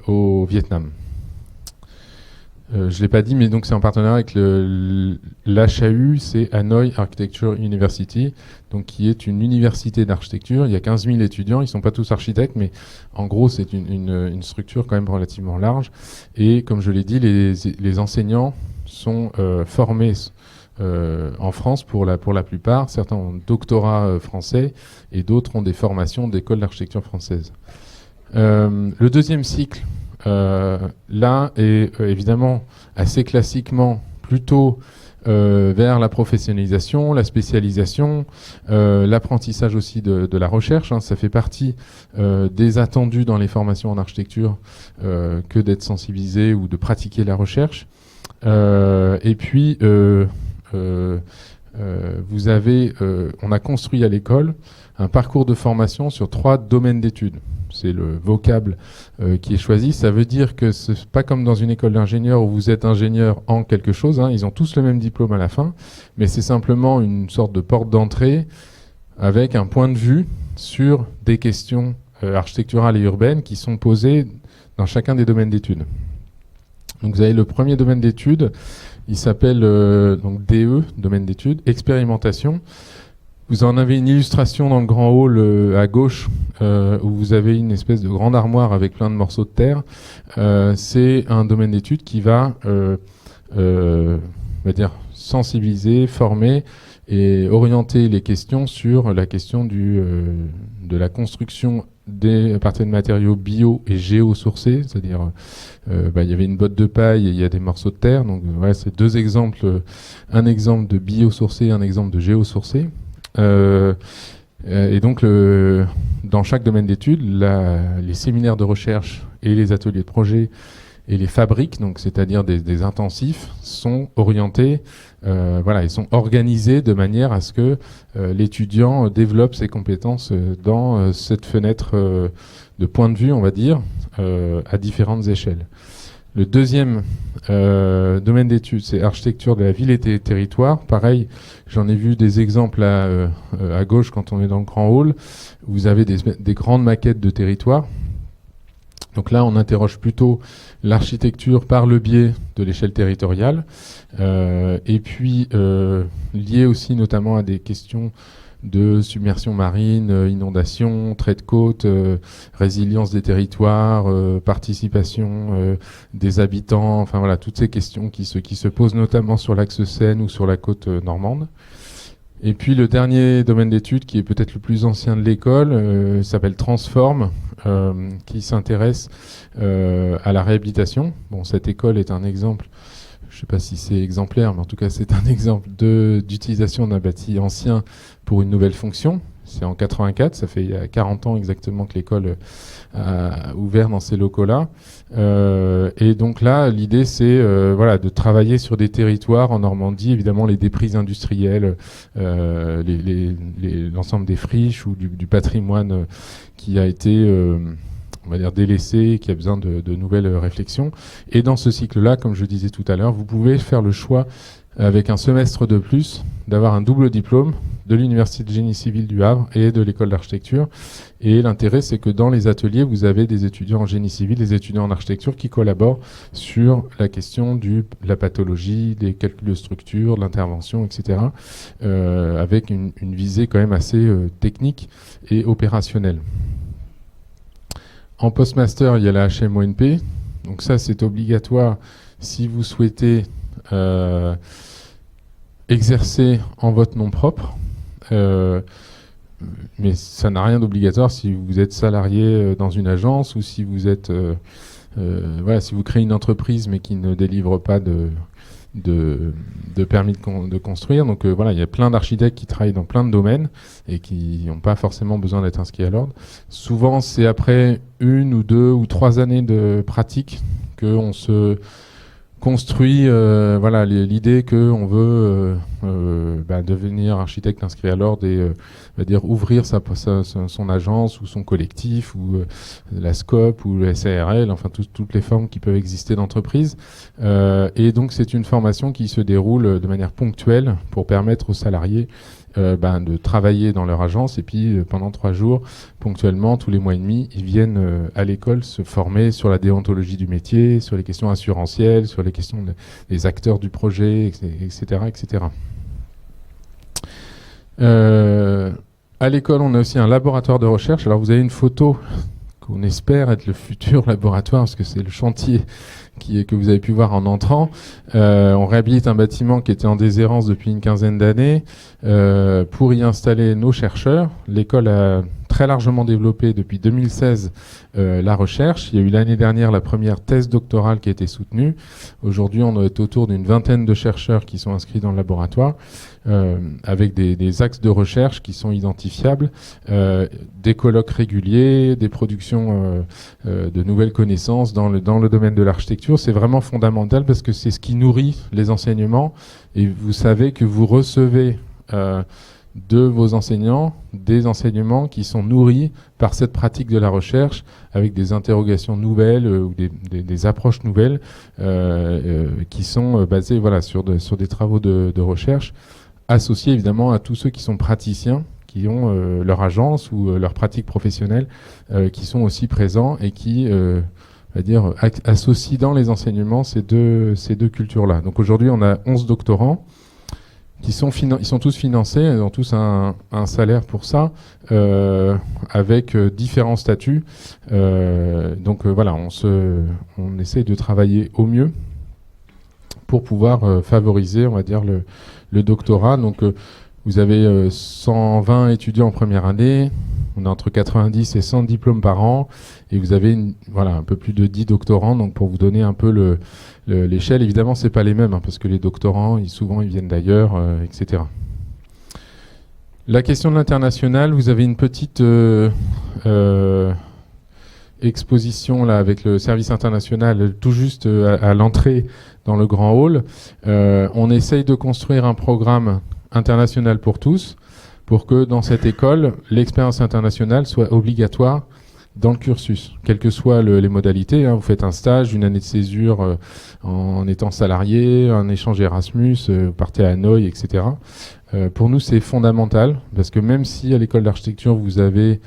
au Vietnam. Je ne l'ai pas dit, mais donc c'est en partenariat avec l'HAU, c'est Hanoi Architecture University, donc qui est une université d'architecture. Il y a 15 000 étudiants, ils ne sont pas tous architectes, mais en gros c'est une structure quand même relativement large. Et comme je l'ai dit, les enseignants sont formés en France pour la plupart. Certains ont un doctorat français et d'autres ont des formations d'école d'architecture française. Le deuxième cycle, là est évidemment assez classiquement plutôt vers la professionnalisation, la spécialisation, l'apprentissage aussi de la recherche. Ça fait partie des attendus dans les formations en architecture que d'être sensibilisé ou de pratiquer la recherche. Et puis vous avez, on a construit à l'école un parcours de formation sur 3 domaines d'études. C'est le vocable qui est choisi. Ça veut dire que c'est pas comme dans une école d'ingénieur où vous êtes ingénieur en quelque chose. Ils ont tous le même diplôme à la fin, mais c'est simplement une sorte de porte d'entrée avec un point de vue sur des questions architecturales et urbaines qui sont posées dans chacun des domaines d'études. Donc vous avez le premier domaine d'études, il s'appelle donc DE, domaine d'études, expérimentation. Vous en avez une illustration dans le grand hall à gauche où vous avez une espèce de grande armoire avec plein de morceaux de terre. C'est un domaine d'études qui va, on va dire, sensibiliser, former et orienter les questions sur la question de la construction à partir de matériaux bio et géosourcés, c'est-à-dire il y avait une botte de paille et il y a des morceaux de terre. Donc voilà, c'est 2 exemples, un exemple de biosourcé et un exemple de géosourcé. Et donc dans chaque domaine d'études, les séminaires de recherche et les ateliers de projet et les fabriques, donc c'est-à-dire des intensifs, sont orientés, ils sont organisés de manière à ce que l'étudiant développe ses compétences dans cette fenêtre de point de vue, on va dire, à différentes échelles. Le deuxième domaine d'études, c'est architecture de la ville et des territoires. Pareil, j'en ai vu des exemples à gauche quand on est dans le grand hall. Vous avez des grandes maquettes de territoires. Donc là, on interroge plutôt l'architecture par le biais de l'échelle territoriale. Et puis, lié aussi notamment à des questions de submersion marine, inondation, trait de côte, résilience des territoires, participation des habitants, enfin voilà, toutes ces questions qui se posent notamment sur l'axe Seine ou sur la côte normande. Et puis le dernier domaine d'études, qui est peut-être le plus ancien de l'école, s'appelle Transform, qui s'intéresse à la réhabilitation. Bon, cette école est un exemple, je ne sais pas si c'est exemplaire, mais en tout cas c'est un exemple d'utilisation d'un bâti ancien pour une nouvelle fonction. C'est en 84, ça fait il y a 40 ans exactement que l'école a ouvert dans ces locaux-là. Et donc là, l'idée, c'est voilà, de travailler sur des territoires en Normandie, évidemment les déprises industrielles, l'ensemble des friches ou du patrimoine qui a été on va dire délaissé, qui a besoin de nouvelles réflexions. Et dans ce cycle-là, comme je disais tout à l'heure, vous pouvez faire le choix, avec un semestre de plus, d'avoir un double diplôme de l'Université de Génie Civil du Havre et de l'École d'Architecture. Et l'intérêt, c'est que dans les ateliers, vous avez des étudiants en génie civil, des étudiants en architecture qui collaborent sur la question de la pathologie, des calculs de structure, de l'intervention, etc., avec une visée quand même assez technique et opérationnelle. En postmaster, il y a la HMONP. Donc ça, c'est obligatoire si vous souhaitez exercer en votre nom propre. Mais ça n'a rien d'obligatoire si vous êtes salarié dans une agence ou si vous êtes voilà, si vous créez une entreprise mais qui ne délivre pas de permis de construire. Donc voilà, il y a plein d'architectes qui travaillent dans plein de domaines et qui n'ont pas forcément besoin d'être inscrits à l'ordre. Souvent, c'est après 1 ou 2 ou 3 années de pratique qu'on se construit voilà, l'idée qu'on veut devenir architecte inscrit à l'ordre et va dire ouvrir son agence ou son collectif ou la SCOP ou le SARL, enfin toutes les formes qui peuvent exister d'entreprise. Et donc c'est une formation qui se déroule de manière ponctuelle pour permettre aux salariés de travailler dans leur agence et puis pendant 3 jours, ponctuellement, tous les mois et demi, ils viennent à l'école se former sur la déontologie du métier, sur les questions assurantielles, sur les questions des acteurs du projet, etc. etc. À l'école, on a aussi un laboratoire de recherche. Alors vous avez une photo qu'on espère être le futur laboratoire, parce que c'est le chantier que vous avez pu voir en entrant. On réhabilite un bâtiment qui était en déshérence depuis une quinzaine d'années pour y installer nos chercheurs. L'école a très largement développé depuis 2016 la recherche. Il y a eu l'année dernière la première thèse doctorale qui a été soutenue. Aujourd'hui, on est autour d'une vingtaine de chercheurs qui sont inscrits dans le laboratoire avec des axes de recherche qui sont identifiables, des colloques réguliers, des productions de nouvelles connaissances dans le domaine de l'architecture. C'est vraiment fondamental parce que c'est ce qui nourrit les enseignements et vous savez que vous recevez de vos enseignants des enseignements qui sont nourris par cette pratique de la recherche avec des interrogations nouvelles ou des approches nouvelles qui sont basées voilà, sur des travaux de recherche associés évidemment à tous ceux qui sont praticiens, qui ont leur agence ou leur pratique professionnelle, qui sont aussi présents et qui va dire, associent dans les enseignements ces deux cultures-là. Donc aujourd'hui, on a 11 doctorants qui sont ils sont tous financés, ils ont tous un salaire pour ça, avec différents statuts. Donc voilà, on essaye de travailler au mieux pour pouvoir favoriser, on va dire, le doctorat. Donc vous avez 120 étudiants en première année, on a entre 90 et 100 diplômes par an, et vous avez voilà, un peu plus de 10 doctorants. Donc pour vous donner un peu l'échelle, évidemment c'est pas les mêmes, hein, parce que les doctorants, souvent ils viennent d'ailleurs, etc. La question de l'international, vous avez une petite exposition là avec le service international tout juste à l'entrée dans le grand hall. On essaye de construire un programme international pour tous, pour que dans cette école, l'expérience internationale soit obligatoire dans le cursus, quelles que soient les modalités. Hein. Vous faites un stage, une année de césure en étant salarié, un échange Erasmus, vous partez à Hanoï, etc. Pour nous, c'est fondamental, parce que même si à l'école d'architecture, vous avez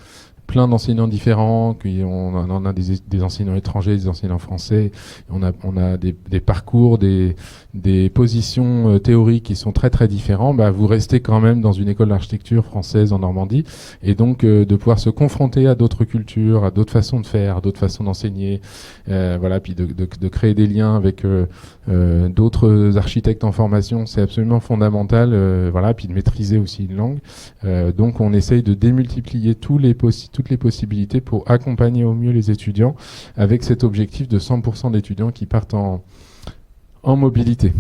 plein d'enseignants différents, on en a des enseignants étrangers, des enseignants français, on a des parcours, des positions théoriques qui sont très très différents, vous restez quand même dans une école d'architecture française en Normandie, et donc de pouvoir se confronter à d'autres cultures, à d'autres façons de faire, à d'autres façons d'enseigner, voilà, puis de créer des liens avec d'autres architectes en formation, c'est absolument fondamental, voilà, puis de maîtriser aussi une langue. Donc on essaye de démultiplier toutes les possibilités pour accompagner au mieux les étudiants avec cet objectif de 100% d'étudiants qui partent en mobilité.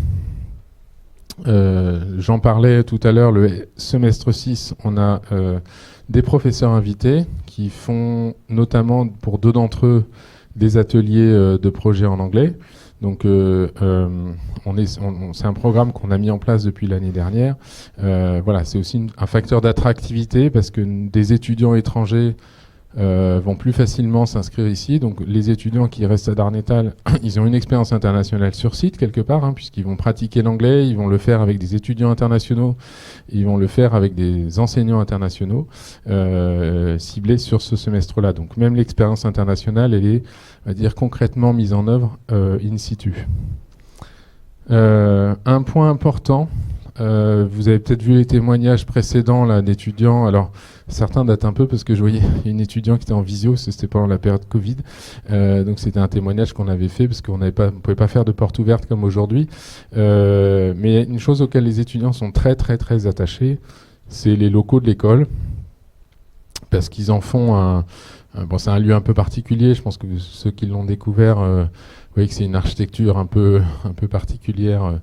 J'en parlais tout à l'heure, le semestre 6, on a des professeurs invités qui font notamment pour 2 d'entre eux des ateliers de projets en anglais. Donc c'est un programme qu'on a mis en place depuis l'année dernière. Voilà, c'est aussi un facteur d'attractivité parce que des étudiants étrangers vont plus facilement s'inscrire ici. Donc les étudiants qui restent à Darnétal, ils ont une expérience internationale sur site quelque part, puisqu'ils vont pratiquer l'anglais, ils vont le faire avec des étudiants internationaux, ils vont le faire avec des enseignants internationaux ciblés sur ce semestre-là. Donc même l'expérience internationale, elle est, on va dire, concrètement mise en œuvre in situ. Un point important, vous avez peut-être vu les témoignages précédents là, d'étudiants. Alors, certains datent un peu parce que je voyais une étudiante qui était en visio, c'était pendant la période Covid. Donc, c'était un témoignage qu'on avait fait parce qu'on ne pouvait pas faire de porte ouverte comme aujourd'hui. Mais une chose auquel les étudiants sont très, très, très attachés, c'est les locaux de l'école. Parce qu'ils en font bon, c'est un lieu un peu particulier. Je pense que ceux qui l'ont découvert... vous voyez que c'est une architecture un peu particulière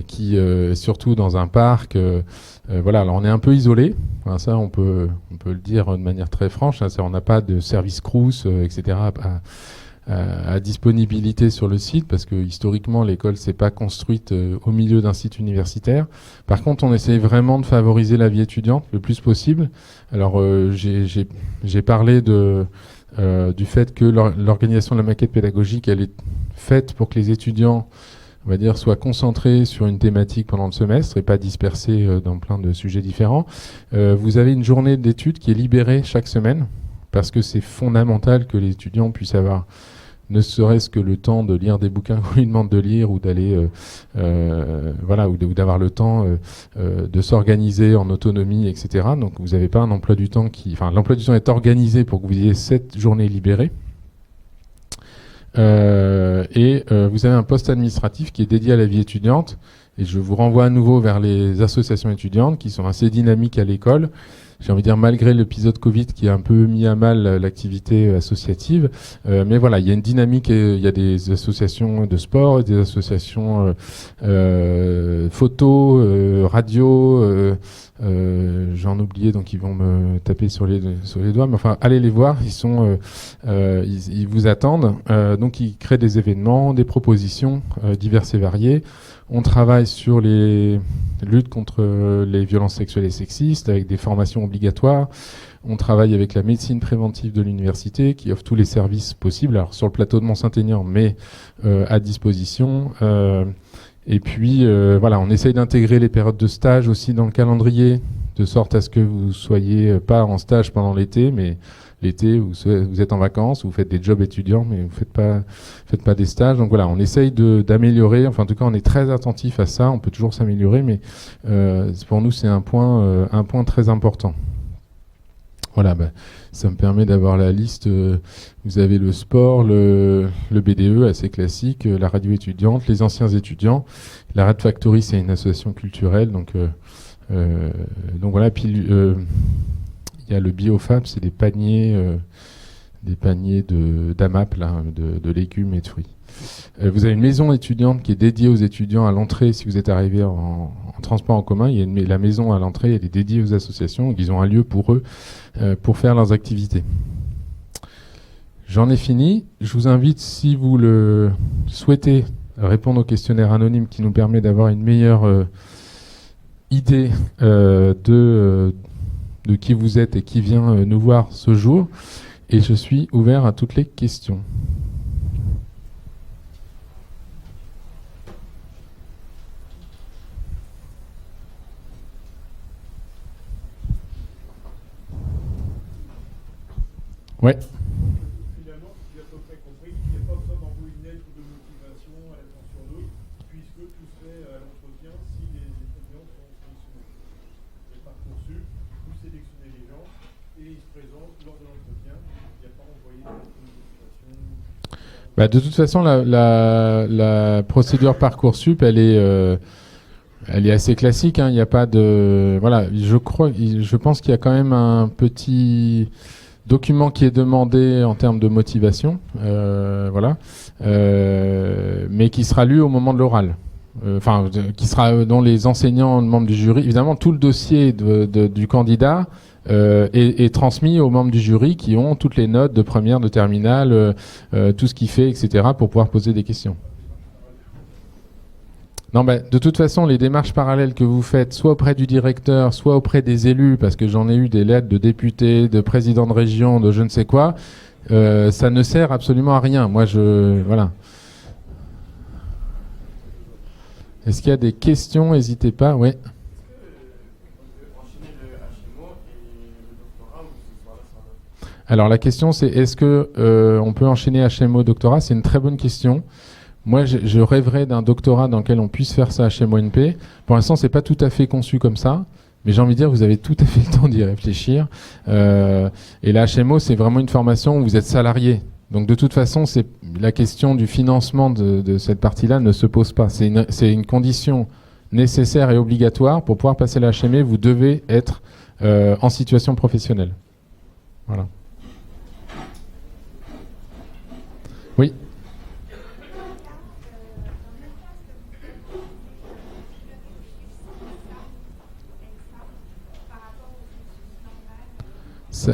qui, surtout dans un parc, voilà. Alors on est un peu isolé, enfin, ça on peut le dire de manière très franche. Hein, on n'a pas de service Crous, etc. À disponibilité sur le site parce que historiquement l'école s'est pas construite au milieu d'un site universitaire. Par contre, on essaye vraiment de favoriser la vie étudiante le plus possible. Alors j'ai parlé du fait que l'organisation de la maquette pédagogique, elle est faite pour que les étudiants, on va dire, soient concentrés sur une thématique pendant le semestre et pas dispersés dans plein de sujets différents. Vous avez une journée d'études qui est libérée chaque semaine parce que c'est fondamental que les étudiants puissent avoir ne serait-ce que le temps de lire des bouquins qu'on lui demande de lire ou d'aller, voilà, ou d'avoir le temps de s'organiser en autonomie, etc. Donc vous n'avez pas un emploi du temps enfin, l'emploi du temps est organisé pour que vous ayez cette journée libérée. Vous avez un poste administratif qui est dédié à la vie étudiante. Et je vous renvoie à nouveau vers les associations étudiantes qui sont assez dynamiques à l'école. J'ai envie de dire, malgré l'épisode Covid qui a un peu mis à mal l'activité associative. Mais voilà, il y a une dynamique, il y a des associations de sport, des associations photo, radio, j'en oubliais, donc ils vont me taper sur les doigts. Mais enfin, allez les voir, ils vous attendent. Donc ils créent des événements, des propositions diverses et variées. On travaille sur les luttes contre les violences sexuelles et sexistes avec des formations obligatoires. On travaille avec la médecine préventive de l'université qui offre tous les services possibles, alors sur le plateau de Mont-Saint-Aignan, mais à disposition. Et puis voilà, on essaye d'intégrer les périodes de stage aussi dans le calendrier, de sorte à ce que vous soyez pas en stage pendant l'été, mais l'été vous êtes en vacances, vous faites des jobs étudiants, mais vous faites pas des stages. Donc voilà, on essaye d'améliorer. Enfin, en tout cas, on est très attentif à ça. On peut toujours s'améliorer, mais pour nous, c'est un point très important. Voilà, ça me permet d'avoir la liste. Vous avez le sport, le BDE, assez classique, la radio étudiante, les anciens étudiants. La Red Factory, c'est une association culturelle. Donc voilà, puis il y a le BioFab, c'est des paniers d'AMAP, là, de légumes et de fruits. Vous avez une maison étudiante qui est dédiée aux étudiants à l'entrée. Si vous êtes arrivé en transport en commun, il y a la maison à l'entrée, elle est dédiée aux associations. Ils ont un lieu pour eux pour faire leurs activités. J'en ai fini. Je vous invite, si vous le souhaitez, à répondre au questionnaire anonyme qui nous permet d'avoir une meilleure idée de qui vous êtes et qui vient nous voir ce jour. Et je suis ouvert à toutes les questions. Ouais. Finalement, si j'ai à peu près compris, il n'y a pas besoin d'envoyer une lettre de motivation à l'attention d'autres, puisque tout se fait à l'entretien si les étudiants sont sélectionnés. Et Parcoursup, vous sélectionnez les gens et ils se présentent lors de l'entretien. Il n'y a pas envoyé de lettre de motivation. De toute façon, la procédure Parcoursup, elle est assez classique. Il n'y a pas de... Voilà, je pense qu'il y a quand même un petit document qui est demandé en termes de motivation, voilà, mais qui sera lu au moment de l'oral. Qui sera dont les enseignants, membres du jury, évidemment tout le dossier du candidat est transmis aux membres du jury qui ont toutes les notes de première, de terminale, tout ce qu'il fait, etc., pour pouvoir poser des questions. Non, de toute façon, les démarches parallèles que vous faites, soit auprès du directeur, soit auprès des élus, parce que j'en ai eu des lettres de députés, de présidents de région, de je ne sais quoi, ça ne sert absolument à rien. Moi, voilà. Est-ce qu'il y a des questions? N'hésitez pas. Oui. Alors la question c'est est-ce que on peut enchaîner HMO doctorat? C'est une très bonne question. Moi je rêverais d'un doctorat dans lequel on puisse faire ça HMO-NP. Pour l'instant c'est pas tout à fait conçu comme ça, mais j'ai envie de dire vous avez tout à fait le temps d'y réfléchir. Et la HMO c'est vraiment une formation où vous êtes salarié. Donc de toute façon c'est la question du financement de cette partie-là ne se pose pas. C'est une condition nécessaire et obligatoire pour pouvoir passer la HME. Vous devez être en situation professionnelle. Voilà. Oui.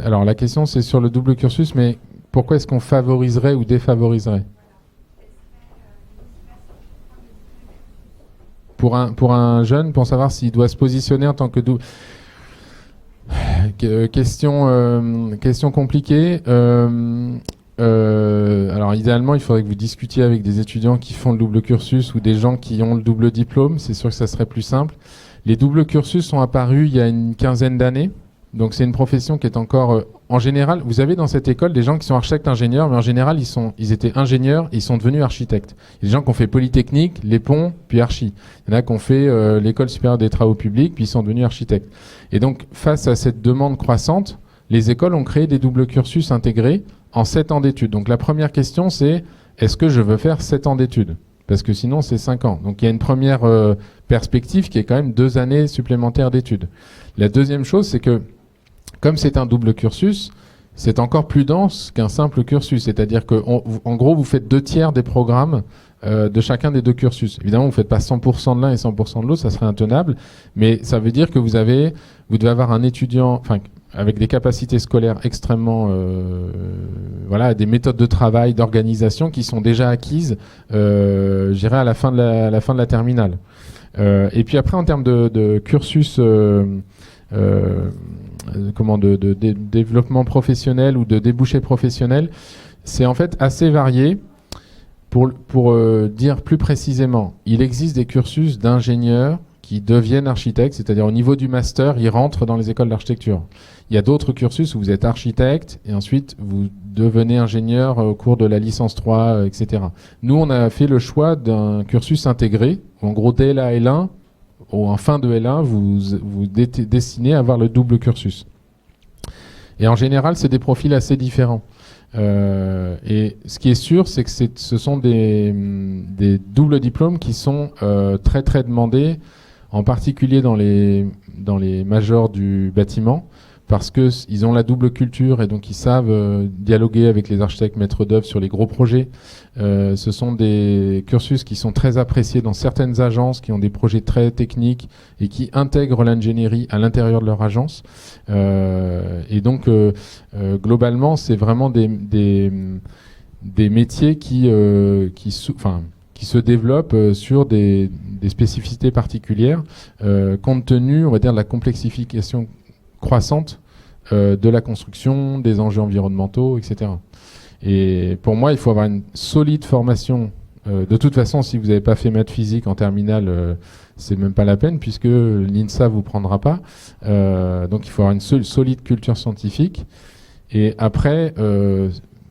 Alors la question c'est sur le double cursus, mais pourquoi est-ce qu'on favoriserait ou défavoriserait? Pour un jeune, pour savoir s'il doit se positionner en tant que double... question compliquée. Alors idéalement, il faudrait que vous discutiez avec des étudiants qui font le double cursus ou des gens qui ont le double diplôme. C'est sûr que ça serait plus simple. Les doubles cursus sont apparus il y a une quinzaine d'années. Donc c'est une profession qui est encore... en général, vous avez dans cette école des gens qui sont architectes ingénieurs, mais en général, ils étaient ingénieurs et ils sont devenus architectes. Il y a des gens qui ont fait Polytechnique, les ponts, puis archi. Il y en a qui ont fait l'école supérieure des travaux publics, puis ils sont devenus architectes. Et donc, face à cette demande croissante, les écoles ont créé des doubles cursus intégrés en 7 ans d'études. Donc la première question, c'est est-ce que je veux faire 7 ans d'études? Parce que sinon, c'est 5 ans. Donc il y a une première perspective qui est quand même 2 années supplémentaires d'études. La deuxième chose, c'est que comme c'est un double cursus, c'est encore plus dense qu'un simple cursus. C'est-à-dire qu'en gros, vous faites 2/3 des programmes de chacun des 2 cursus. Évidemment, vous ne faites pas 100% de l'un et 100% de l'autre, ça serait intenable. Mais ça veut dire que vous devez avoir un étudiant avec des capacités scolaires extrêmement... des méthodes de travail, d'organisation qui sont déjà acquises, je dirais, à la fin de la terminale. Et puis après, en termes de cursus... de développement professionnel ou de débouché professionnel, c'est en fait assez varié. Pour dire plus précisément, il existe des cursus d'ingénieurs qui deviennent architectes, c'est-à-dire au niveau du master, ils rentrent dans les écoles d'architecture. Il y a d'autres cursus où vous êtes architecte et ensuite vous devenez ingénieur au cours de la licence 3, etc. Nous, on a fait le choix d'un cursus intégré. En gros, dès la L1, en fin de L1, vous destinez à avoir le double cursus. Et en général, c'est des profils assez différents. Et ce qui est sûr, c'est que ce sont des doubles diplômes qui sont très très demandés, en particulier dans les majors du bâtiment, parce qu'ils ont la double culture et donc ils savent dialoguer avec les architectes maîtres d'œuvre sur les gros projets. Ce sont des cursus qui sont très appréciés dans certaines agences qui ont des projets très techniques et qui intègrent l'ingénierie à l'intérieur de leur agence. Et donc, globalement, c'est vraiment des métiers qui se développent sur des spécificités particulières, compte tenu, on va dire, de la complexification croissante de la construction, des enjeux environnementaux, etc. Et pour moi, il faut avoir une solide formation. De toute façon, si vous n'avez pas fait maths physique en terminale, c'est même pas la peine puisque l'INSA vous prendra pas. Donc il faut avoir une solide culture scientifique. Et après,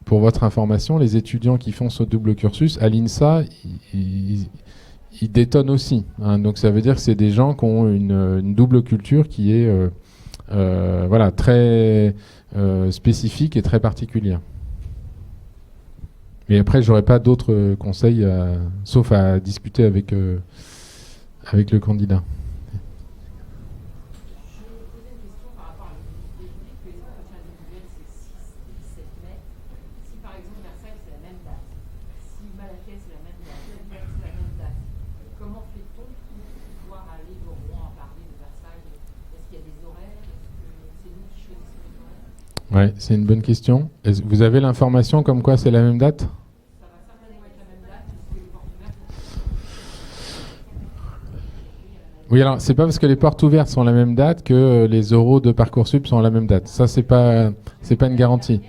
pour votre information, les étudiants qui font ce double cursus à l'INSA, ils détonnent aussi. Hein. Donc ça veut dire que c'est des gens qui ont une double culture qui est très spécifique et très particulière. Mais après, j'aurais pas d'autres conseils, sauf à discuter avec le candidat. Ouais, c'est une bonne question. Vous avez l'information comme quoi c'est la même date? Oui, alors c'est pas parce que les portes ouvertes sont la même date que les euros de Parcoursup sont à la même date. Ça, c'est pas une garantie.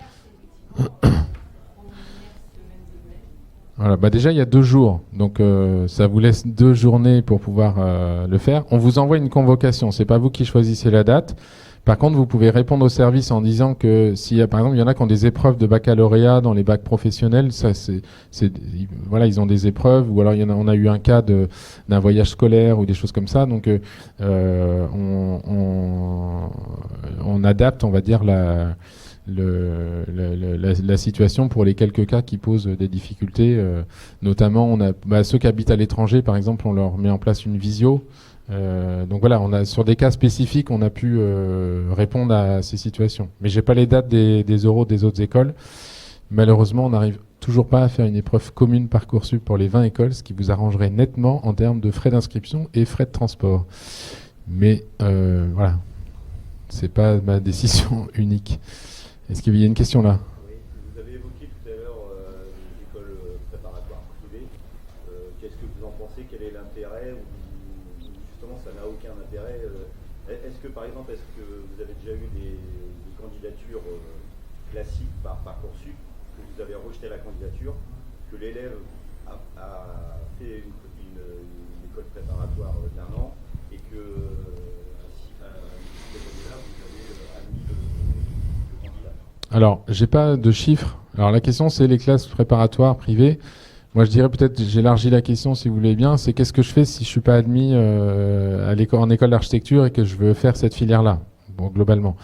Voilà, bah déjà il y a 2 jours, donc ça vous laisse 2 journées pour pouvoir le faire. On vous envoie une convocation, c'est pas vous qui choisissez la date. Par contre, vous pouvez répondre au service en disant que s'il y a, par exemple, il y en a qui ont des épreuves de baccalauréat dans les bacs professionnels, ça voilà, ils ont des épreuves, ou alors on a eu un cas d'un voyage scolaire ou des choses comme ça, donc on adapte, on va dire, la situation pour les quelques cas qui posent des difficultés. Notamment, ceux qui habitent à l'étranger, par exemple, on leur met en place une visio. Donc voilà, sur des cas spécifiques, on a pu répondre à ces situations. Mais j'ai pas les dates des euros des autres écoles. Malheureusement, on n'arrive toujours pas à faire une épreuve commune Parcoursup pour les 20 écoles, ce qui vous arrangerait nettement en termes de frais d'inscription et frais de transport. Mais voilà, c'est pas ma décision unique. Est-ce qu'il y a une question là? Oui, vous avez évoqué tout à l'heure les écoles préparatoires privées. Qu'est-ce que vous en pensez? Quel est l'intérêt? Ou justement, ça n'a aucun intérêt. Est-ce que, par exemple, vous avez déjà eu des candidatures classiques par Parcoursup, que vous avez rejeté la candidature, que l'élève a fait une école préparatoire d'1 an, et que cette année-là, vous avez admis le candidat? Alors, j'ai pas de chiffres. Alors, la question, c'est les classes préparatoires privées. Moi, je dirais peut-être, j'élargis la question si vous voulez bien, c'est qu'est-ce que je fais si je suis pas admis en école d'architecture et que je veux faire cette filière-là, bon, globalement.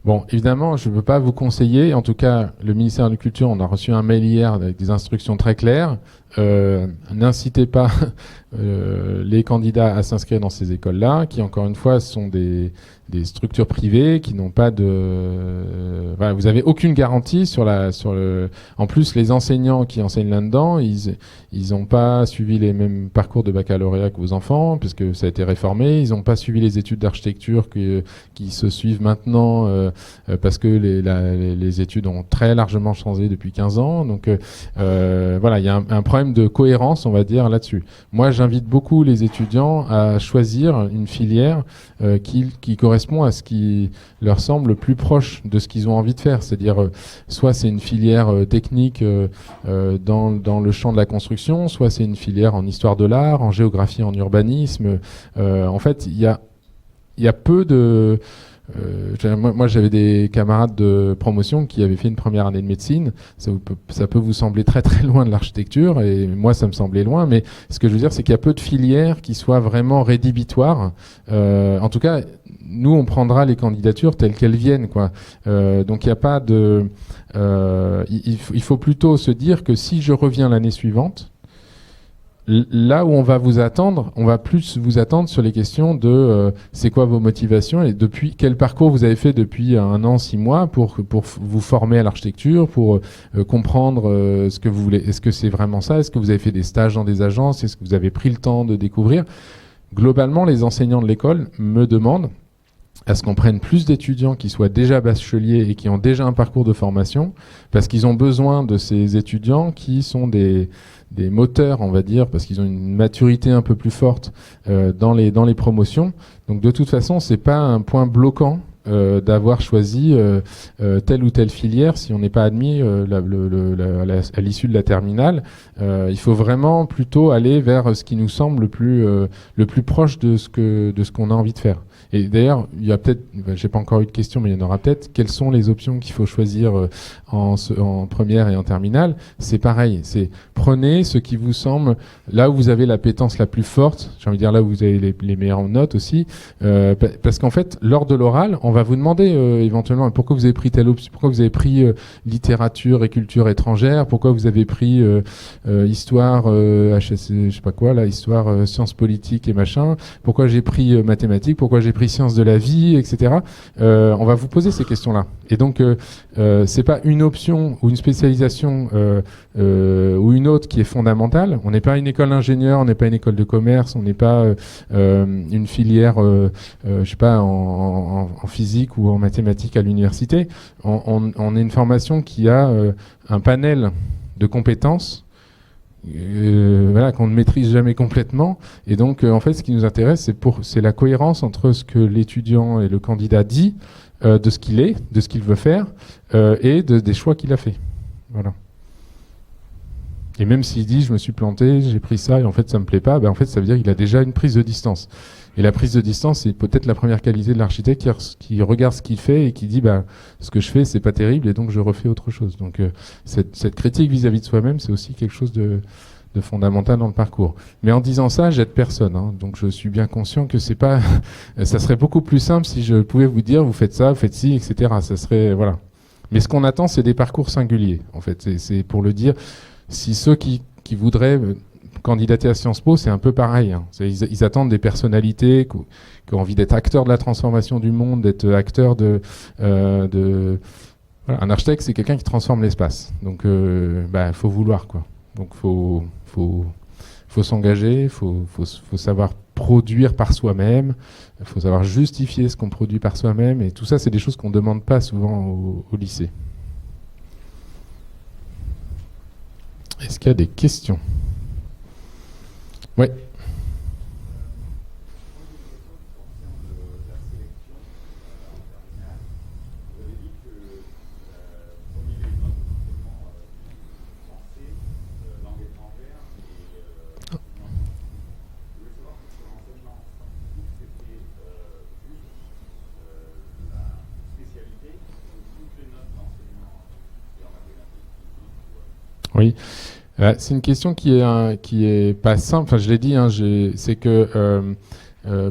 Bon, évidemment, je ne peux pas vous conseiller. En tout cas, le ministère de la Culture, on a reçu un mail hier avec des instructions très claires. N'incitez pas les candidats à s'inscrire dans ces écoles-là, qui, encore une fois, sont des structures privées qui n'ont pas de... voilà, vous n'avez aucune garantie sur le... En plus, les enseignants qui enseignent là-dedans, ils n'ont pas suivi les mêmes parcours de baccalauréat que vos enfants, puisque ça a été réformé. Ils n'ont pas suivi les études d'architecture qui se suivent maintenant, parce que les études ont très largement changé depuis 15 ans. Donc voilà, il y a un problème de cohérence, on va dire, là-dessus. Moi, j'invite beaucoup les étudiants à choisir une filière qui correspond à ce qui leur semble le plus proche de ce qu'ils ont envie de faire. C'est-à-dire, soit c'est une filière technique dans le champ de la construction, soit c'est une filière en histoire de l'art, en géographie, en urbanisme. En fait, il y a peu de... moi, j'avais des camarades de promotion qui avaient fait une première année de médecine. Ça peut vous sembler très très loin de l'architecture, et moi ça me semblait loin, mais ce que je veux dire, c'est qu'il y a peu de filières qui soient vraiment rédhibitoires. En tout cas, nous on prendra les candidatures telles qu'elles viennent, quoi. Donc il n'y a pas de... il faut plutôt se dire que si je reviens l'année suivante, là où on va vous attendre, on va plus vous attendre sur les questions de c'est quoi vos motivations et depuis quel parcours vous avez fait depuis 1 an, 6 mois pour vous former à l'architecture, pour comprendre ce que vous voulez. Est-ce que c'est vraiment ça? Est-ce que vous avez fait des stages dans des agences? Est-ce que vous avez pris le temps de découvrir? Globalement, les enseignants de l'école me demandent à ce qu'on prenne plus d'étudiants qui soient déjà bacheliers et qui ont déjà un parcours de formation, parce qu'ils ont besoin de ces étudiants qui sont des moteurs, on va dire, parce qu'ils ont une maturité un peu plus forte dans les promotions. Donc de toute façon, c'est pas un point bloquant d'avoir choisi telle ou telle filière si on n'est pas admis à l'issue de la terminale. Il faut vraiment plutôt aller vers ce qui nous semble le plus proche de ce qu'on a envie de faire. Et d'ailleurs, il y a peut-être, j'ai pas encore eu de questions, mais il y en aura peut-être. Quelles sont les options qu'il faut choisir en première et en terminale? C'est pareil, c'est prenez ce qui vous semble là où vous avez l'appétence la plus forte. J'ai envie de dire là où vous avez les meilleures notes aussi, parce qu'en fait, lors de l'oral, on va vous demander éventuellement pourquoi vous avez pris telle option, pourquoi vous avez pris littérature et culture étrangère, pourquoi vous avez pris histoire, HSC, je sais pas quoi là, histoire, sciences politiques et machin, pourquoi j'ai pris mathématiques, pourquoi j'ai pris compris sciences de la vie, etc. On va vous poser ces questions-là. Et donc, c'est pas une option ou une spécialisation ou une autre qui est fondamentale. On n'est pas une école d'ingénieur, on n'est pas une école de commerce, on n'est pas une filière, je sais pas, en physique ou en mathématiques à l'université. On est une formation qui a un panel de compétences qu'on ne maîtrise jamais complètement. Et donc, en fait, ce qui nous intéresse, c'est la cohérence entre ce que l'étudiant et le candidat dit, de ce qu'il est, de ce qu'il veut faire, et des choix qu'il a fait. Voilà. Et même s'il dit, je me suis planté, j'ai pris ça, et en fait, ça me plaît pas, en fait, ça veut dire qu'il a déjà une prise de distance. Et la prise de distance, c'est peut-être la première qualité de l'architecte qui regarde ce qu'il fait et qui dit, ce que je fais, c'est pas terrible, et donc je refais autre chose. Donc, cette critique vis-à-vis de soi-même, c'est aussi quelque chose de fondamental dans le parcours. Mais en disant ça, j'aide personne. Donc, je suis bien conscient que c'est pas, ça serait beaucoup plus simple si je pouvais vous dire, vous faites ça, vous faites ci, etc. Ça serait, voilà. Mais ce qu'on attend, c'est des parcours singuliers, en fait. C'est pour le dire, si ceux qui voudraient candidater à Sciences Po, c'est un peu pareil. Ils attendent des personnalités qui ont envie d'être acteurs de la transformation du monde, d'être acteurs de voilà. Un architecte, c'est quelqu'un qui transforme l'espace. Donc, faut vouloir, quoi. Donc, faut s'engager, faut savoir produire par soi-même, il faut savoir justifier ce qu'on produit par soi-même, et tout ça, c'est des choses qu'on ne demande pas souvent au lycée. Est-ce qu'il y a des questions ? Oui. Oui. C'est une question qui est pas simple. Enfin, je l'ai dit, c'est que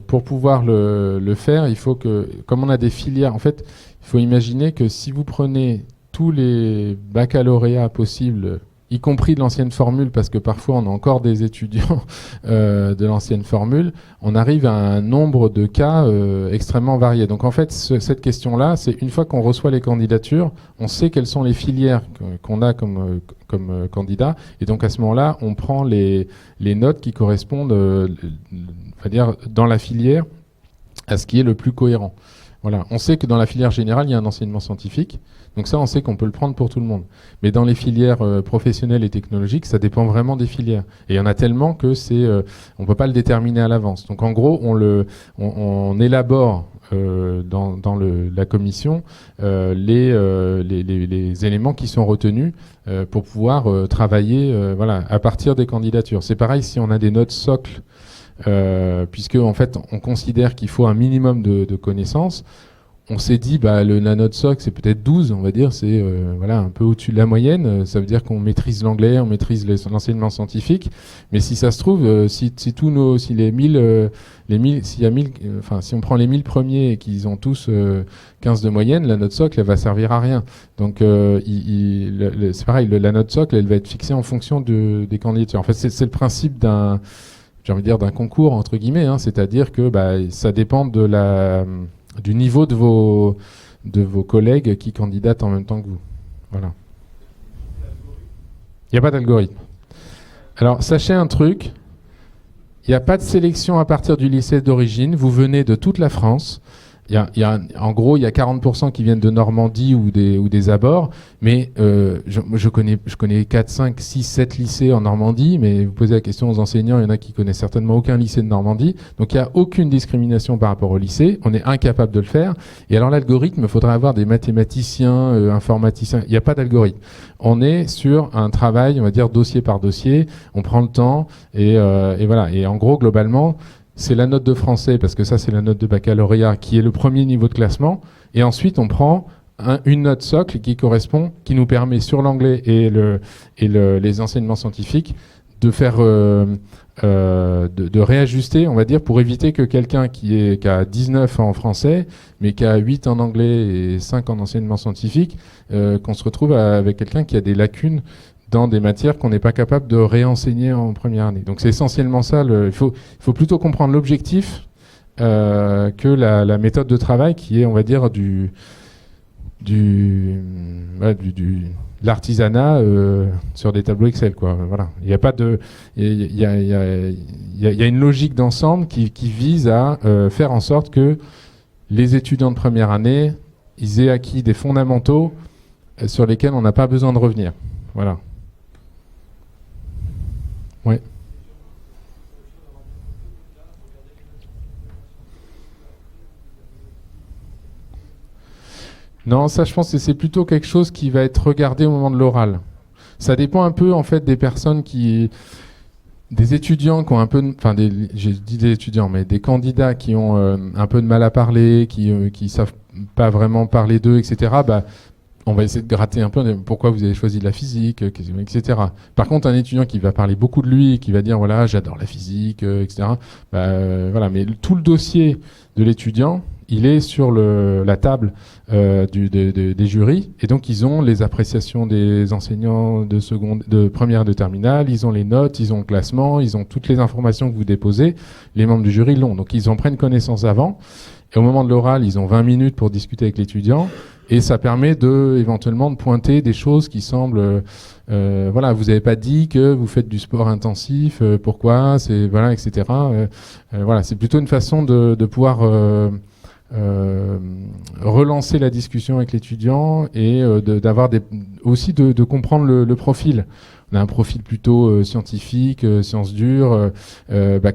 pour pouvoir le faire, il faut que, comme on a des filières, en fait, il faut imaginer que si vous prenez tous les baccalauréats possibles, y compris de l'ancienne formule, parce que parfois on a encore des étudiants de l'ancienne formule, on arrive à un nombre de cas extrêmement variés. Donc en fait, cette question-là, c'est une fois qu'on reçoit les candidatures, on sait quelles sont les filières qu'on a comme candidat, et donc à ce moment-là, on prend les notes qui correspondent, on va dire, dans la filière, à ce qui est le plus cohérent. Voilà. On sait que dans la filière générale, il y a un enseignement scientifique. Donc ça, on sait qu'on peut le prendre pour tout le monde. Mais dans les filières professionnelles et technologiques, ça dépend vraiment des filières. Et il y en a tellement que on peut pas le déterminer à l'avance. Donc en gros, on élabore dans la commission les éléments qui sont retenus pour pouvoir travailler à partir des candidatures. C'est pareil si on a des notes socles, puisque en fait, on considère qu'il faut un minimum de connaissances. On s'est dit, la note SOC, c'est peut-être 12, on va dire, c'est un peu au-dessus de la moyenne. Ça veut dire qu'on maîtrise l'anglais, on maîtrise l'enseignement scientifique. Mais si ça se trouve, si on prend les 1000 premiers et qu'ils ont tous 15 de moyenne, la note socle, elle va servir à rien. Donc, c'est pareil, la note socle, elle va être fixée en fonction des candidatures. En fait, c'est le principe d'un concours, entre guillemets, c'est-à-dire que ça dépend du niveau de vos collègues qui candidatent en même temps que vous. Voilà. Il n'y a pas d'algorithme. Alors, sachez un truc, il n'y a pas de sélection à partir du lycée d'origine. Vous venez de toute la France. En gros, il y a 40% qui viennent de Normandie ou des abords, mais je connais 4, 5, 6, 7 lycées en Normandie, mais vous posez la question aux enseignants, il y en a qui connaissent certainement aucun lycée de Normandie, donc il n'y a aucune discrimination par rapport au lycée, on est incapable de le faire, et alors l'algorithme, il faudrait avoir des mathématiciens, informaticiens, il n'y a pas d'algorithme. On est sur un travail, on va dire, dossier par dossier, on prend le temps, et voilà, et en gros, globalement, c'est la note de français, parce que ça, c'est la note de baccalauréat, qui est le premier niveau de classement. Et ensuite, on prend une note socle qui nous permet, sur l'anglais et les enseignements scientifiques, de faire, de réajuster, on va dire, pour éviter que quelqu'un qui a 19 en français, mais qui a 8 en anglais et 5 en enseignement scientifique, qu'on se retrouve avec quelqu'un qui a des lacunes dans des matières qu'on n'est pas capable de réenseigner en première année. Donc c'est essentiellement ça. Il faut plutôt comprendre l'objectif que la méthode de travail qui est, on va dire, de l'artisanat sur des tableaux Excel, quoi. Voilà. Il n'y a pas de, il y a une logique d'ensemble qui vise à faire en sorte que les étudiants de première année, ils aient acquis des fondamentaux sur lesquels on n'a pas besoin de revenir. Voilà. Oui. Non, ça, je pense que c'est plutôt quelque chose qui va être regardé au moment de l'oral. Ça dépend un peu, en fait, des personnes des étudiants qui ont un peu, j'ai dit des étudiants, mais des candidats qui ont un peu de mal à parler, qui savent pas vraiment parler d'eux, etc. Bah, on va essayer de gratter un peu pourquoi vous avez choisi de la physique, etc. Par contre, un étudiant qui va parler beaucoup de lui, qui va dire voilà, j'adore la physique, etc. Voilà, mais tout le dossier de l'étudiant, il est sur la table des jurys, et donc ils ont les appréciations des enseignants de première et de terminale, ils ont les notes, ils ont le classement, ils ont toutes les informations que vous déposez, les membres du jury l'ont, donc ils en prennent connaissance avant, et au moment de l'oral, ils ont 20 minutes pour discuter avec l'étudiant, et ça permet éventuellement de pointer des choses qui semblent, voilà, vous n'avez pas dit que vous faites du sport intensif, pourquoi, voilà, etc. Voilà, c'est plutôt une façon de pouvoir relancer la discussion avec l'étudiant et aussi de comprendre le profil. On a un profil plutôt scientifique, sciences dures.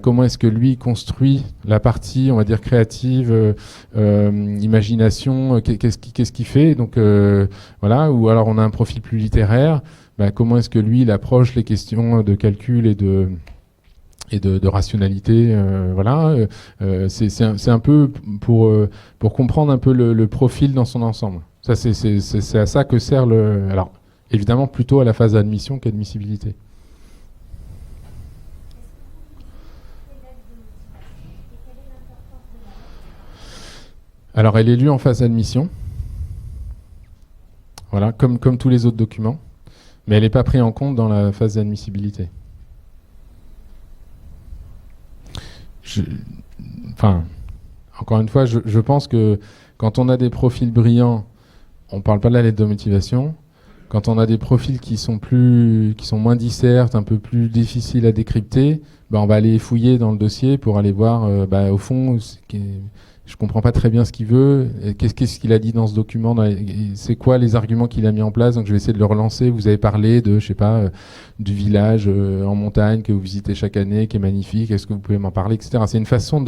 Comment est-ce que lui construit la partie, on va dire, créative, imagination, qu'est-ce qu'il fait. Donc voilà. Ou alors on a un profil plus littéraire. Comment est-ce que lui il approche les questions de calcul et de rationalité, voilà. C'est un peu pour comprendre un peu le profil dans son ensemble. Ça, c'est à ça que sert alors, évidemment, plutôt à la phase d'admission qu'admissibilité. Alors, elle est lue en phase d'admission. Voilà, comme tous les autres documents. Mais elle n'est pas prise en compte dans la phase d'admissibilité. Encore une fois, je pense que quand on a des profils brillants, on ne parle pas de la lettre de motivation. Quand on a des profils qui sont moins dissertes, un peu plus difficiles à décrypter, on va aller fouiller dans le dossier pour aller voir, au fond, je ne comprends pas très bien ce qu'il veut. Qu'est-ce qu'il a dit dans ce document, c'est quoi les arguments qu'il a mis en place. Donc je vais essayer de le relancer. Vous avez parlé de, je sais pas, du village en montagne que vous visitez chaque année, qui est magnifique. Est-ce que vous pouvez m'en parler, etc. C'est une façon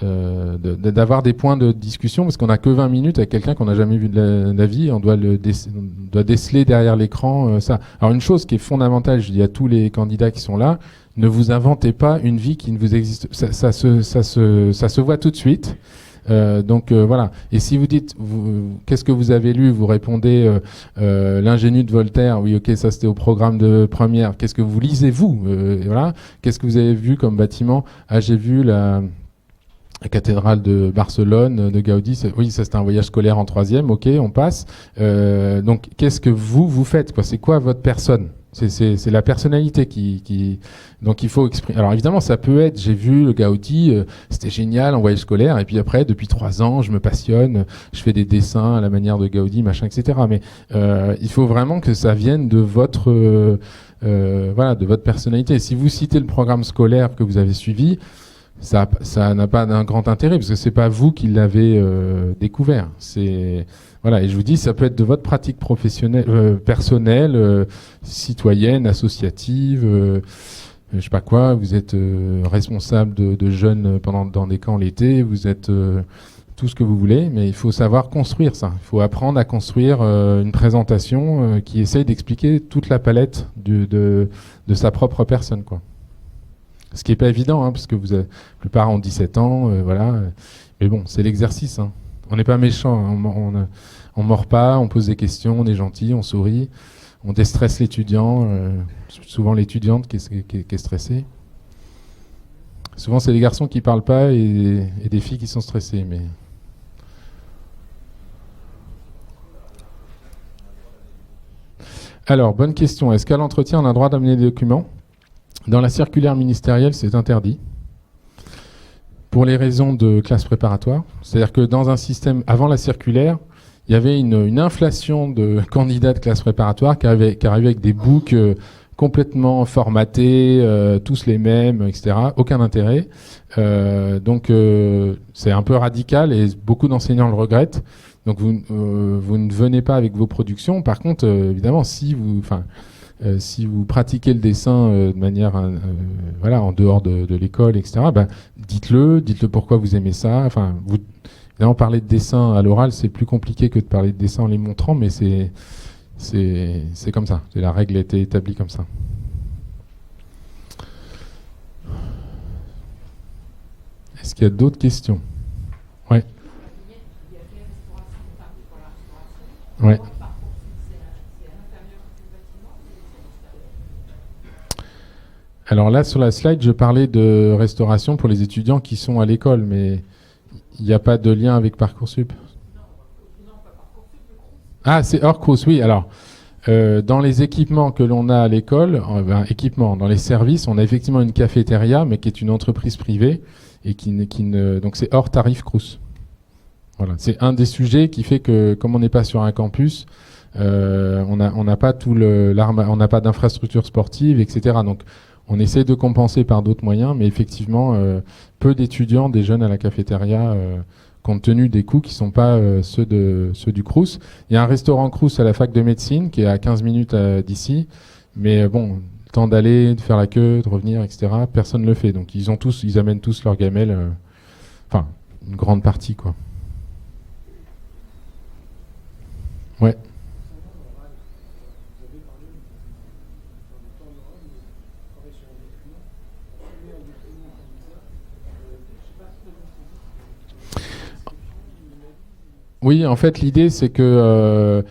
d'avoir des points de discussion, parce qu'on n'a que 20 minutes avec quelqu'un qu'on n'a jamais vu de la vie. On doit déceler derrière l'écran ça. Alors une chose qui est fondamentale, je dis à tous les candidats qui sont là, ne vous inventez pas une vie qui ne vous existe. Ça se voit tout de suite. Voilà. Et si vous dites qu'est-ce que vous avez lu, vous répondez l'ingénu de Voltaire. Oui, ok, ça c'était au programme de première. Qu'est-ce que vous lisez vous, voilà. Qu'est-ce que vous avez vu comme bâtiment? Ah, j'ai vu la cathédrale de Barcelone de Gaudi. Oui, ça c'était un voyage scolaire en 3e. Ok, on passe. Donc qu'est-ce que vous faites, quoi? C'est quoi votre personne? C'est la personnalité qui donc il faut exprimer. Alors évidemment, ça peut être, j'ai vu le Gaudi, c'était génial en voyage scolaire, et puis après, depuis 3 ans, je me passionne, je fais des dessins à la manière de Gaudi, machin, etc. Mais il faut vraiment que ça vienne de votre de votre personnalité. Et si vous citez le programme scolaire que vous avez suivi, ça n'a pas d'un grand intérêt, parce que c'est pas vous qui l'avez découvert. Voilà, et je vous dis, ça peut être de votre pratique professionnelle, personnelle, citoyenne, associative, je sais pas quoi. Vous êtes responsable de jeunes dans des camps l'été. Vous êtes tout ce que vous voulez, mais il faut savoir construire ça. Il faut apprendre à construire une présentation qui essaye d'expliquer toute la palette de sa propre personne, quoi. Ce qui n'est pas évident, parce que la plupart ont 17 ans, voilà. Mais bon, c'est l'exercice. On n'est pas méchant, on mord pas, on pose des questions, on est gentil, on sourit, on déstresse l'étudiant, souvent l'étudiante qui est stressée. Souvent, c'est les garçons qui parlent pas et des filles qui sont stressées. Mais alors, bonne question. Est-ce qu'à l'entretien, on a le droit d'amener des documents? Dans la circulaire ministérielle, c'est interdit. pour les raisons de classe préparatoire. C'est-à-dire que dans un système, avant la circulaire, il y avait une inflation de candidats de classe préparatoire qui arrivaient avec des books complètement formatés, tous les mêmes, etc. Aucun intérêt. Donc c'est un peu radical et beaucoup d'enseignants le regrettent. Donc vous ne venez pas avec vos productions. Par contre, évidemment, si vous pratiquez le dessin de manière voilà, en dehors de l'école, etc., ben, dites-le pourquoi vous aimez ça. Enfin, évidemment, parler de dessin à l'oral, c'est plus compliqué que de parler de dessin en les montrant, mais c'est comme ça. La règle a été établie comme ça. Est-ce qu'il y a d'autres questions? Ouais. Ouais. Alors là, sur la slide, je parlais de restauration pour les étudiants qui sont à l'école, mais il n'y a pas de lien avec Parcoursup. Ah, c'est hors Crous, oui. Alors, dans les équipements que l'on a à l'école, dans les services, on a effectivement une cafétéria, mais qui est une entreprise privée et donc c'est hors tarif Crous. Voilà, c'est un des sujets qui fait que, comme on n'est pas sur un campus, on n'a pas on n'a pas d'infrastructure sportive, etc. Donc, on essaie de compenser par d'autres moyens, mais effectivement, peu d'étudiants, des jeunes à la cafétéria, compte tenu des coûts qui ne sont pas ceux du Crous. Il y a un restaurant Crous à la fac de médecine qui est à 15 minutes d'ici, mais bon, le temps d'aller, de faire la queue, de revenir, etc., personne ne le fait. Donc ils amènent tous leurs gamelles, enfin, une grande partie, quoi. Ouais. Oui, en fait, l'idée, c'est que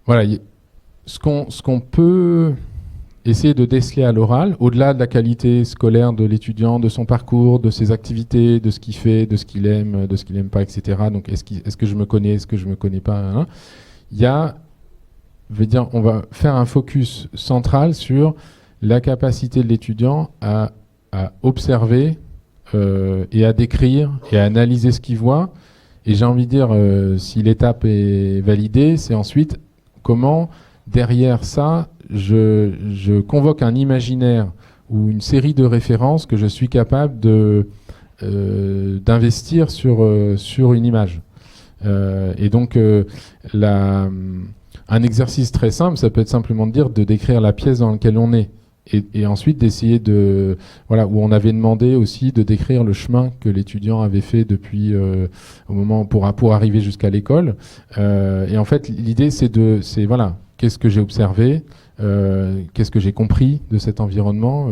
voilà, ce qu'on peut essayer de déceler à l'oral, au-delà de la qualité scolaire de l'étudiant, de son parcours, de ses activités, de ce qu'il fait, de ce qu'il aime, de ce qu'il n'aime pas, etc. Donc, est-ce que je me connais, est-ce que je me connais pas, hein, il y a, je veux dire, on va faire un focus central sur la capacité de l'étudiant à observer et à décrire et à analyser ce qu'il voit. Et j'ai envie de dire, si l'étape est validée, c'est ensuite comment, derrière ça, je convoque un imaginaire ou une série de références que je suis capable d'investir sur une image. Et donc, un exercice très simple, ça peut être simplement de décrire la pièce dans laquelle on est. Et ensuite d'essayer où on avait demandé aussi de décrire le chemin que l'étudiant avait fait depuis au moment pour arriver jusqu'à l'école. Et en fait, l'idée c'est qu'est-ce que j'ai observé, qu'est-ce que j'ai compris de cet environnement,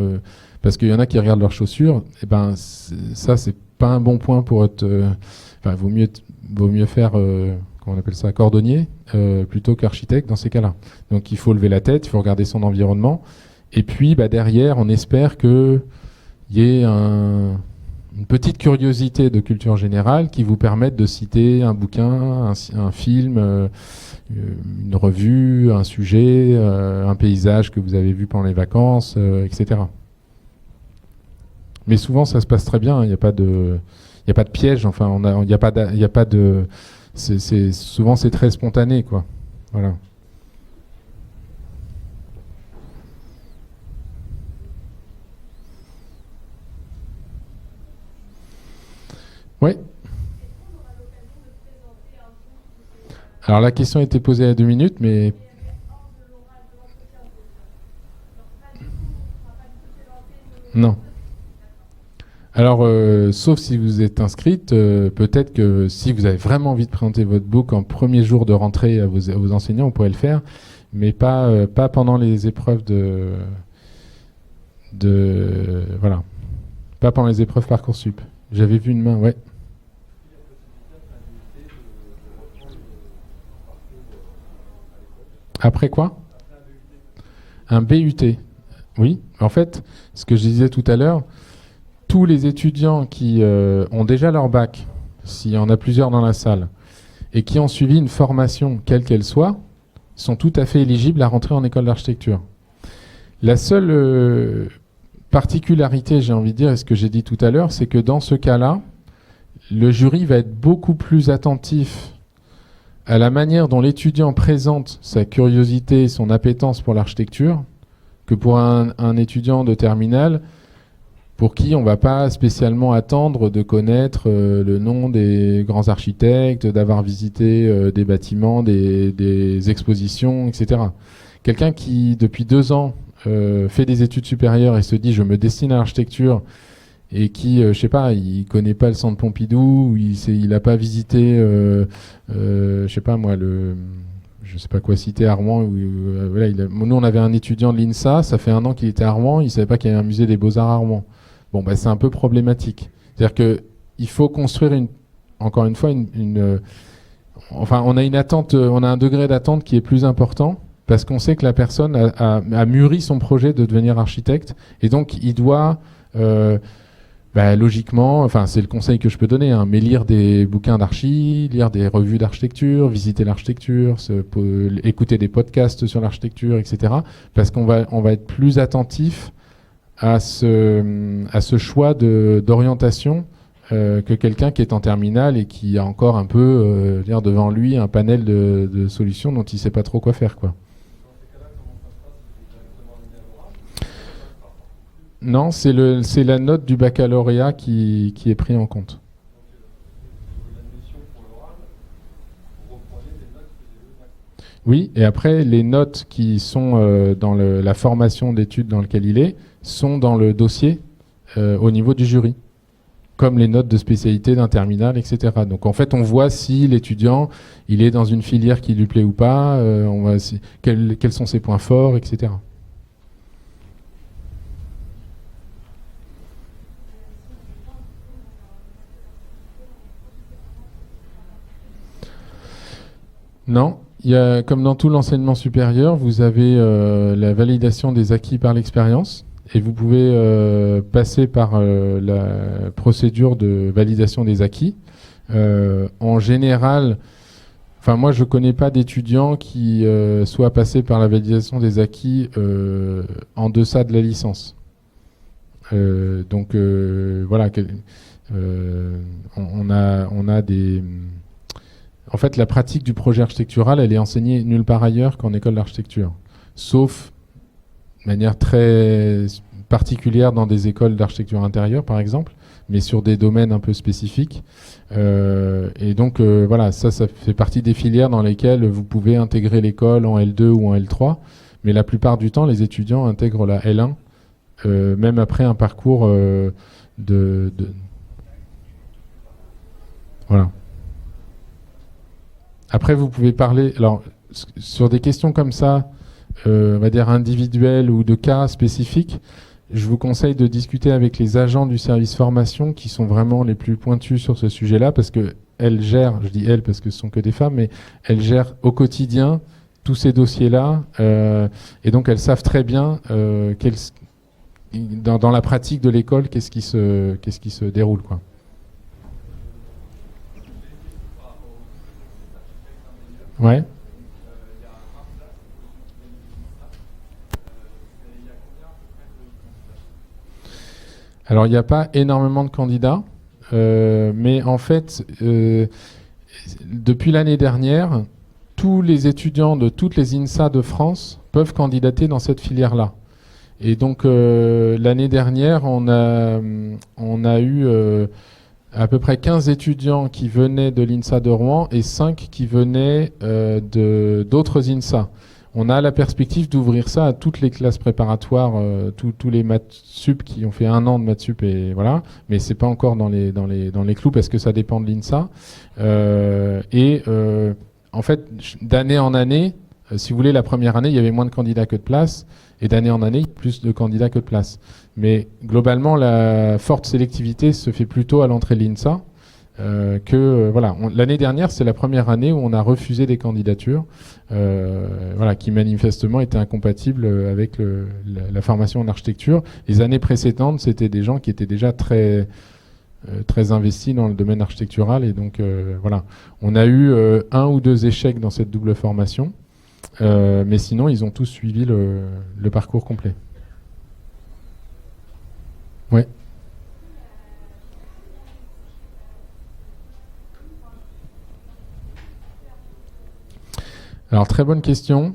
parce qu'il y en a qui regardent leurs chaussures. Et ben ça c'est pas un bon point pour être. Vaut mieux faire comment on appelle ça, cordonnier plutôt qu'architecte dans ces cas-là. Donc il faut lever la tête, il faut regarder son environnement. Et puis derrière, on espère qu'il y ait une petite curiosité de culture générale qui vous permette de citer un bouquin, un film, une revue, un sujet, un paysage que vous avez vu pendant les vacances, etc. Mais souvent, ça se passe très bien. Il n'y a pas de piège. Enfin, il n'y a pas de. Souvent, c'est très spontané, quoi. Voilà. Oui. Alors la question a été posée à 2 minutes, mais... Non. Alors, sauf si vous êtes inscrite, peut-être que si vous avez vraiment envie de présenter votre book en premier jour de rentrée à vos enseignants, vous pourrez le faire, mais pas pendant les épreuves voilà. Pas pendant les épreuves Parcoursup. J'avais vu une main, ouais. Après quoi? Un BUT. Oui, en fait, ce que je disais tout à l'heure, tous les étudiants qui ont déjà leur bac, s'il y en a plusieurs dans la salle, et qui ont suivi une formation, quelle qu'elle soit, sont tout à fait éligibles à rentrer en école d'architecture. La seule particularité, j'ai envie de dire, et ce que j'ai dit tout à l'heure, c'est que dans ce cas-là, le jury va être beaucoup plus attentif à la manière dont l'étudiant présente sa curiosité, son appétence pour l'architecture, que pour un étudiant de terminale, pour qui on ne va pas spécialement attendre de connaître le nom des grands architectes, d'avoir visité des bâtiments, des expositions, etc. Quelqu'un qui, depuis 2 ans, fait des études supérieures et se dit « je me destine à l'architecture », et qui, je sais pas, il connaît pas le centre Pompidou, ou il n'a pas visité, je sais pas moi, je sais pas quoi citer, à Rouen. Voilà, nous, on avait un étudiant de l'INSA, ça fait 1 an qu'il était à Rouen, il savait pas qu'il y avait un musée des Beaux-Arts à Rouen. Bon, bah, c'est un peu problématique. C'est-à-dire que il faut construire encore une fois, enfin, on a une attente, on a un degré d'attente qui est plus important, parce qu'on sait que la personne a mûri son projet de devenir architecte, et donc il doit logiquement, enfin c'est le conseil que je peux donner, hein, mais lire des bouquins d'archi, lire des revues d'architecture, visiter l'architecture, écouter des podcasts sur l'architecture, etc. Parce qu'on va être plus attentif à ce choix d'orientation que quelqu'un qui est en terminale et qui a encore un peu devant lui un panel de solutions dont il ne sait pas trop quoi faire, quoi. Non, c'est la note du baccalauréat qui est prise en compte. Oui, et après, les notes qui sont dans la formation d'études dans laquelle il est sont dans le dossier au niveau du jury, comme les notes de spécialité d'un terminal, etc. Donc en fait, on voit si l'étudiant il est dans une filière qui lui plaît ou pas, quels sont ses points forts, etc. Non, comme dans tout l'enseignement supérieur, vous avez la validation des acquis par l'expérience et vous pouvez passer par la procédure de validation des acquis. En général, enfin moi je ne connais pas d'étudiants qui soient passés par la validation des acquis en deçà de la licence. Donc voilà, on a des... En fait, la pratique du projet architectural, elle est enseignée nulle part ailleurs qu'en école d'architecture, sauf de manière très particulière dans des écoles d'architecture intérieure, par exemple, mais sur des domaines un peu spécifiques. Et donc, voilà, ça fait partie des filières dans lesquelles vous pouvez intégrer l'école en L2 ou en L3, mais la plupart du temps, les étudiants intègrent la L1, même après un parcours Voilà. Après, vous pouvez parler, alors, sur des questions comme ça, on va dire individuelles ou de cas spécifiques, je vous conseille de discuter avec les agents du service formation qui sont vraiment les plus pointus sur ce sujet-là, parce qu'elles gèrent, je dis elles parce que ce sont que des femmes, mais elles gèrent au quotidien tous ces dossiers-là, et donc elles savent très bien dans la pratique de l'école qu'est-ce qui se déroule, quoi. Ouais. Alors, il n'y a pas énormément de candidats, mais en fait, depuis l'année dernière, tous les étudiants de toutes les INSA de France peuvent candidater dans cette filière-là. Et donc, l'année dernière, on a eu à peu près 15 étudiants qui venaient de l'INSA de Rouen et 5 qui venaient d'autres INSA. On a la perspective d'ouvrir ça à toutes les classes préparatoires, tous les maths sup qui ont fait 1 an de maths sup, et voilà. Mais c'est pas encore dans les clous parce que ça dépend de l'INSA. En fait, d'année en année, si vous voulez, la première année, il y avait moins de candidats que de places, et d'année en année, plus de candidats que de places. Mais globalement, la forte sélectivité se fait plutôt à l'entrée de l'INSA. Voilà. L'année dernière, c'est la première année où on a refusé des candidatures, voilà, qui manifestement étaient incompatibles avec la formation en architecture. Les années précédentes, c'était des gens qui étaient déjà très investis dans le domaine architectural, et donc voilà. On a eu 1 ou 2 échecs dans cette double formation. Mais sinon, ils ont tous suivi le parcours complet. Ouais. Alors, très bonne question.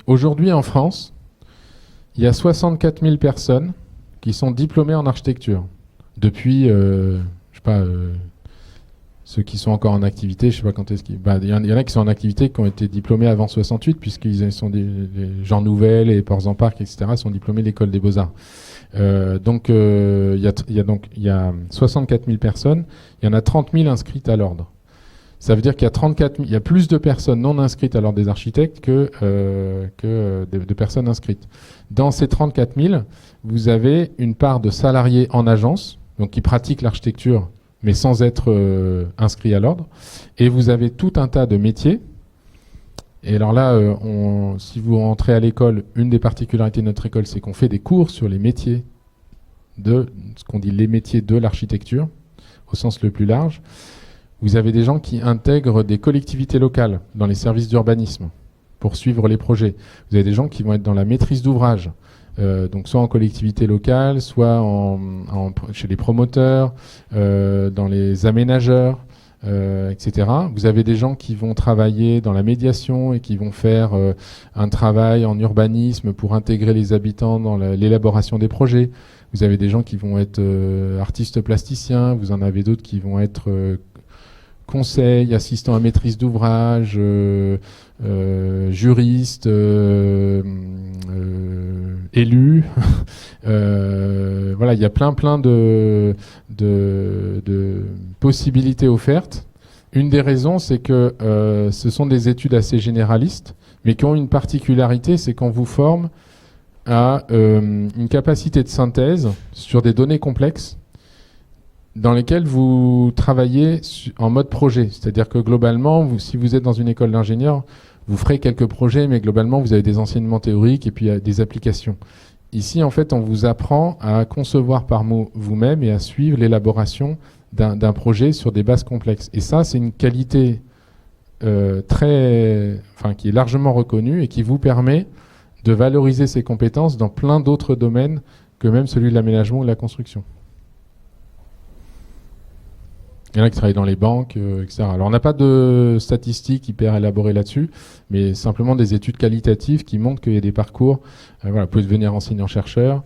Aujourd'hui, en France, il y a 64 000 personnes qui sont diplômées en architecture. Depuis, je sais pas, ceux qui sont encore en activité, je sais pas quand est-ce qu'ils... il y en a qui sont en activité, qui ont été diplômés avant 68, puisqu'ils sont les Jean Nouvel et Ports-en-Parc, etc., sont diplômés de l'école des Beaux-Arts. Donc, il y a 64 000 personnes, il y en a 30 000 inscrites à l'ordre. Ça veut dire qu'il y a 34 000, il y a plus de personnes non inscrites à l'ordre des architectes que de personnes inscrites. Dans ces 34 000, vous avez une part de salariés en agence, donc qui pratiquent l'architecture, mais sans être inscrits à l'ordre. Et vous avez tout un tas de métiers. Et alors là, si vous rentrez à l'école, une des particularités de notre école, c'est qu'on fait des cours sur les métiers de ce qu'on dit les métiers de l'architecture, au sens le plus large. Vous avez des gens qui intègrent des collectivités locales dans les services d'urbanisme pour suivre les projets. Vous avez des gens qui vont être dans la maîtrise d'ouvrage, donc soit en collectivité locale, soit chez les promoteurs, dans les aménageurs, etc. Vous avez des gens qui vont travailler dans la médiation et qui vont faire un travail en urbanisme pour intégrer les habitants dans l'élaboration des projets. Vous avez des gens qui vont être artistes plasticiens, vous en avez d'autres qui vont être conseil, assistant à maîtrise d'ouvrage, juriste, élu. Voilà, il y a plein de possibilités offertes. Une des raisons, c'est que ce sont des études assez généralistes, mais qui ont une particularité, c'est qu'on vous forme à une capacité de synthèse sur des données complexes, dans lesquels vous travaillez en mode projet. C'est-à-dire que globalement, si vous êtes dans une école d'ingénieur, vous ferez quelques projets, mais globalement, vous avez des enseignements théoriques et puis des applications. Ici, en fait, on vous apprend à concevoir par vous-même et à suivre l'élaboration d'un projet sur des bases complexes. Et ça, c'est une qualité qui est largement reconnue et qui vous permet de valoriser ces compétences dans plein d'autres domaines que même celui de l'aménagement ou de la construction. Il y en a qui travaillent dans les banques, etc. Alors on n'a pas de statistiques hyper élaborées là-dessus, mais simplement des études qualitatives qui montrent qu'il y a des parcours. Vous pouvez devenir enseignant-chercheur.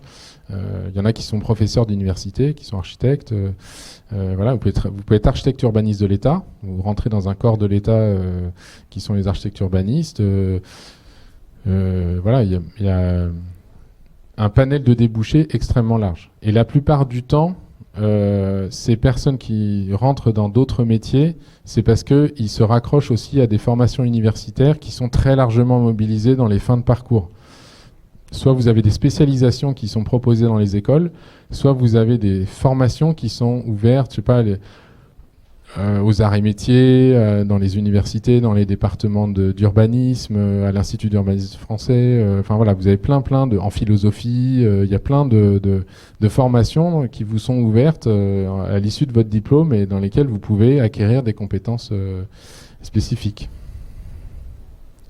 Il y en a qui sont professeurs d'université, qui sont architectes. Vous pouvez être architecte urbaniste de l'État. Vous rentrez dans un corps de l'État qui sont les architectes urbanistes. Il y a un panel de débouchés extrêmement large. Et la plupart du temps, ces personnes qui rentrent dans d'autres métiers, c'est parce qu'ils se raccrochent aussi à des formations universitaires qui sont très largement mobilisées dans les fins de parcours. Soit vous avez des spécialisations qui sont proposées dans les écoles, soit vous avez des formations qui sont ouvertes, je sais pas, aux arts et métiers, dans les universités, dans les départements d'urbanisme, à l'Institut d'urbanisme français. Vous avez plein en philosophie. Il y a plein de formations qui vous sont ouvertes à l'issue de votre diplôme et dans lesquelles vous pouvez acquérir des compétences spécifiques.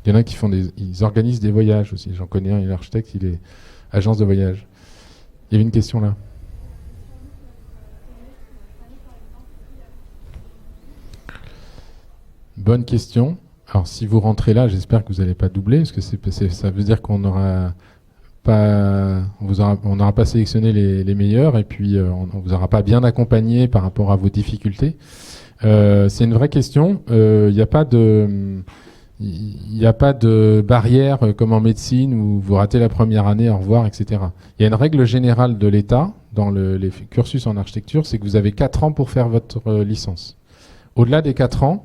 Il y en a qui ils organisent des voyages aussi. J'en connais un, il est architecte, il est agence de voyage. Il y avait une question là. Bonne question. Alors, si vous rentrez là, j'espère que vous n'allez pas doubler, parce que ça veut dire qu'on n'aura pas sélectionné les meilleurs, et puis on ne vous aura pas bien accompagné par rapport à vos difficultés. C'est une vraie question. Il n'y a pas de barrière comme en médecine où vous ratez la première année, au revoir, etc. Il y a une règle générale de l'État dans les cursus en architecture, c'est que vous avez 4 ans pour faire votre licence. Au-delà des 4 ans,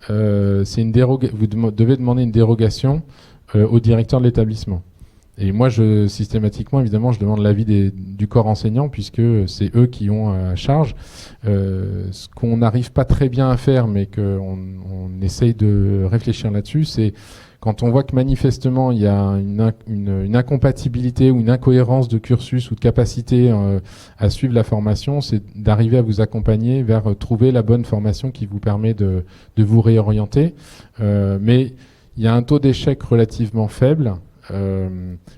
vous devez demander une dérogation au directeur de l'établissement. Et moi, systématiquement, évidemment, je demande l'avis du corps enseignant, puisque c'est eux qui ont à charge. Ce qu'on n'arrive pas très bien à faire, mais qu'on essaye de réfléchir là-dessus, c'est quand on voit que manifestement il y a une incompatibilité ou une incohérence de cursus ou de capacité à suivre la formation, c'est d'arriver à vous accompagner vers trouver la bonne formation qui vous permet de vous réorienter. Mais il y a un taux d'échec relativement faible,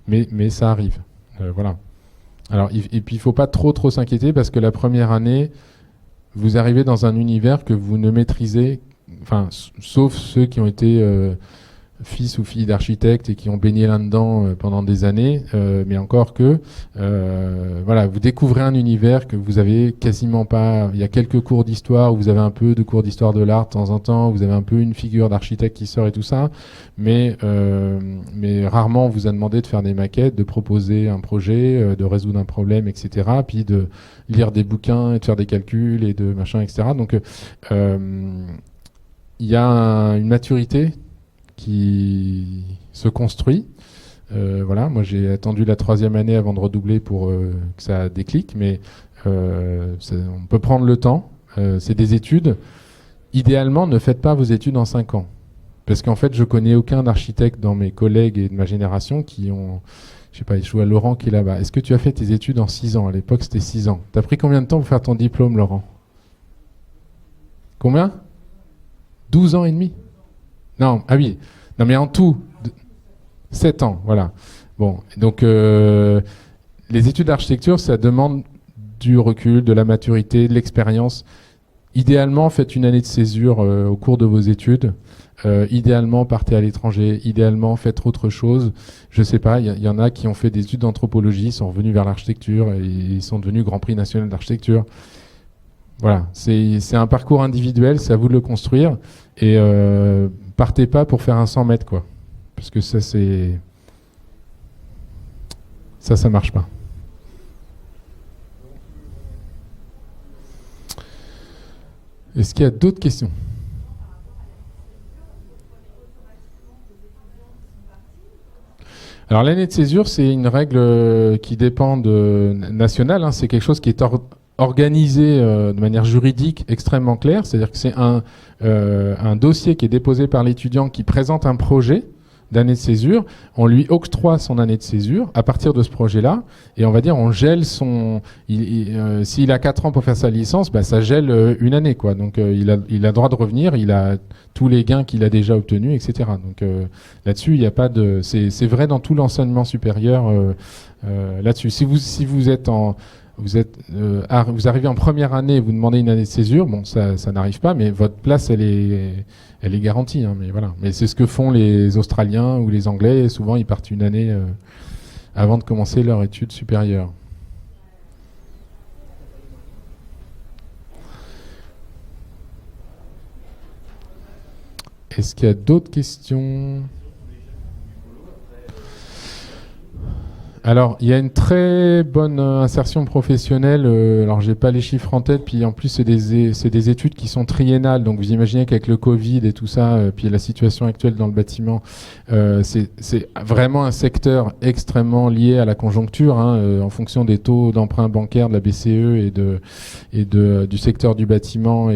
mais ça arrive. Voilà. Alors, et puis il ne faut pas trop s'inquiéter, parce que la première année, vous arrivez dans un univers que vous ne maîtrisez, sauf ceux qui ont été fils ou filles d'architectes et qui ont baigné là-dedans pendant des années, mais encore que, voilà, vous découvrez un univers que vous avez quasiment pas. Il y a quelques cours d'histoire où vous avez un peu de cours d'histoire de l'art de temps en temps, vous avez un peu une figure d'architecte qui sort et tout ça, mais rarement on vous a demandé de faire des maquettes, de proposer un projet, de résoudre un problème, etc. Puis de lire des bouquins et de faire des calculs et de machin, etc. Donc il y a une maturité qui se construit. Voilà, moi j'ai attendu la 3e année avant de redoubler pour que ça déclique, mais on peut prendre le temps. C'est des études. Idéalement, ne faites pas vos études en 5 ans. Parce qu'en fait, je connais aucun architecte dans mes collègues et de ma génération qui ont, je sais pas, je vois Laurent qui est là-bas. Est-ce que tu as fait tes études en 6 ans? À l'époque, c'était 6 ans. T'as pris combien de temps pour faire ton diplôme, Laurent? Combien? 12 ans et demi? Non, ah oui. Non, mais en tout, 7 ans, voilà. Bon, donc les études d'architecture, ça demande du recul, de la maturité, de l'expérience. Idéalement, faites une année de césure au cours de vos études. Idéalement, partez à l'étranger. Idéalement, faites autre chose. Je sais pas, il y en a qui ont fait des études d'anthropologie, sont revenus vers l'architecture et ils sont devenus Grand Prix national d'architecture. Voilà, c'est un parcours individuel, c'est à vous de le construire. Et partez pas pour faire un 100 mètres, quoi. Parce que ça, ça marche pas. Est-ce qu'il y a d'autres questions? Alors l'année de césure, c'est une règle qui dépend nationale, hein. C'est quelque chose qui est organisé de manière juridique extrêmement claire. C'est-à-dire que c'est un dossier qui est déposé par l'étudiant qui présente un projet d'année de césure. On lui octroie son année de césure à partir de ce projet-là. Et on va dire, on gèle son... s'il a 4 ans pour faire sa licence, bah, ça gèle une année, quoi. Donc il a le droit de revenir, il a tous les gains qu'il a déjà obtenus, etc. Donc là-dessus, il n'y a pas de... C'est vrai dans tout l'enseignement supérieur là-dessus. Si vous êtes vous arrivez en première année et vous demandez une année de césure, bon, ça n'arrive pas, mais votre place, elle est garantie. Hein, mais voilà. Mais c'est ce que font les Australiens ou les Anglais. Et souvent, ils partent une année avant de commencer leur étude supérieure. Est-ce qu'il y a d'autres questions ? Alors, il y a une très bonne insertion professionnelle. Alors, j'ai pas les chiffres en tête. Puis, en plus, c'est des études qui sont triennales. Donc, vous imaginez qu'avec le Covid et tout ça, puis la situation actuelle dans le bâtiment, c'est vraiment un secteur extrêmement lié à la conjoncture, hein, en fonction des taux d'emprunt bancaire de la BCE et du secteur du bâtiment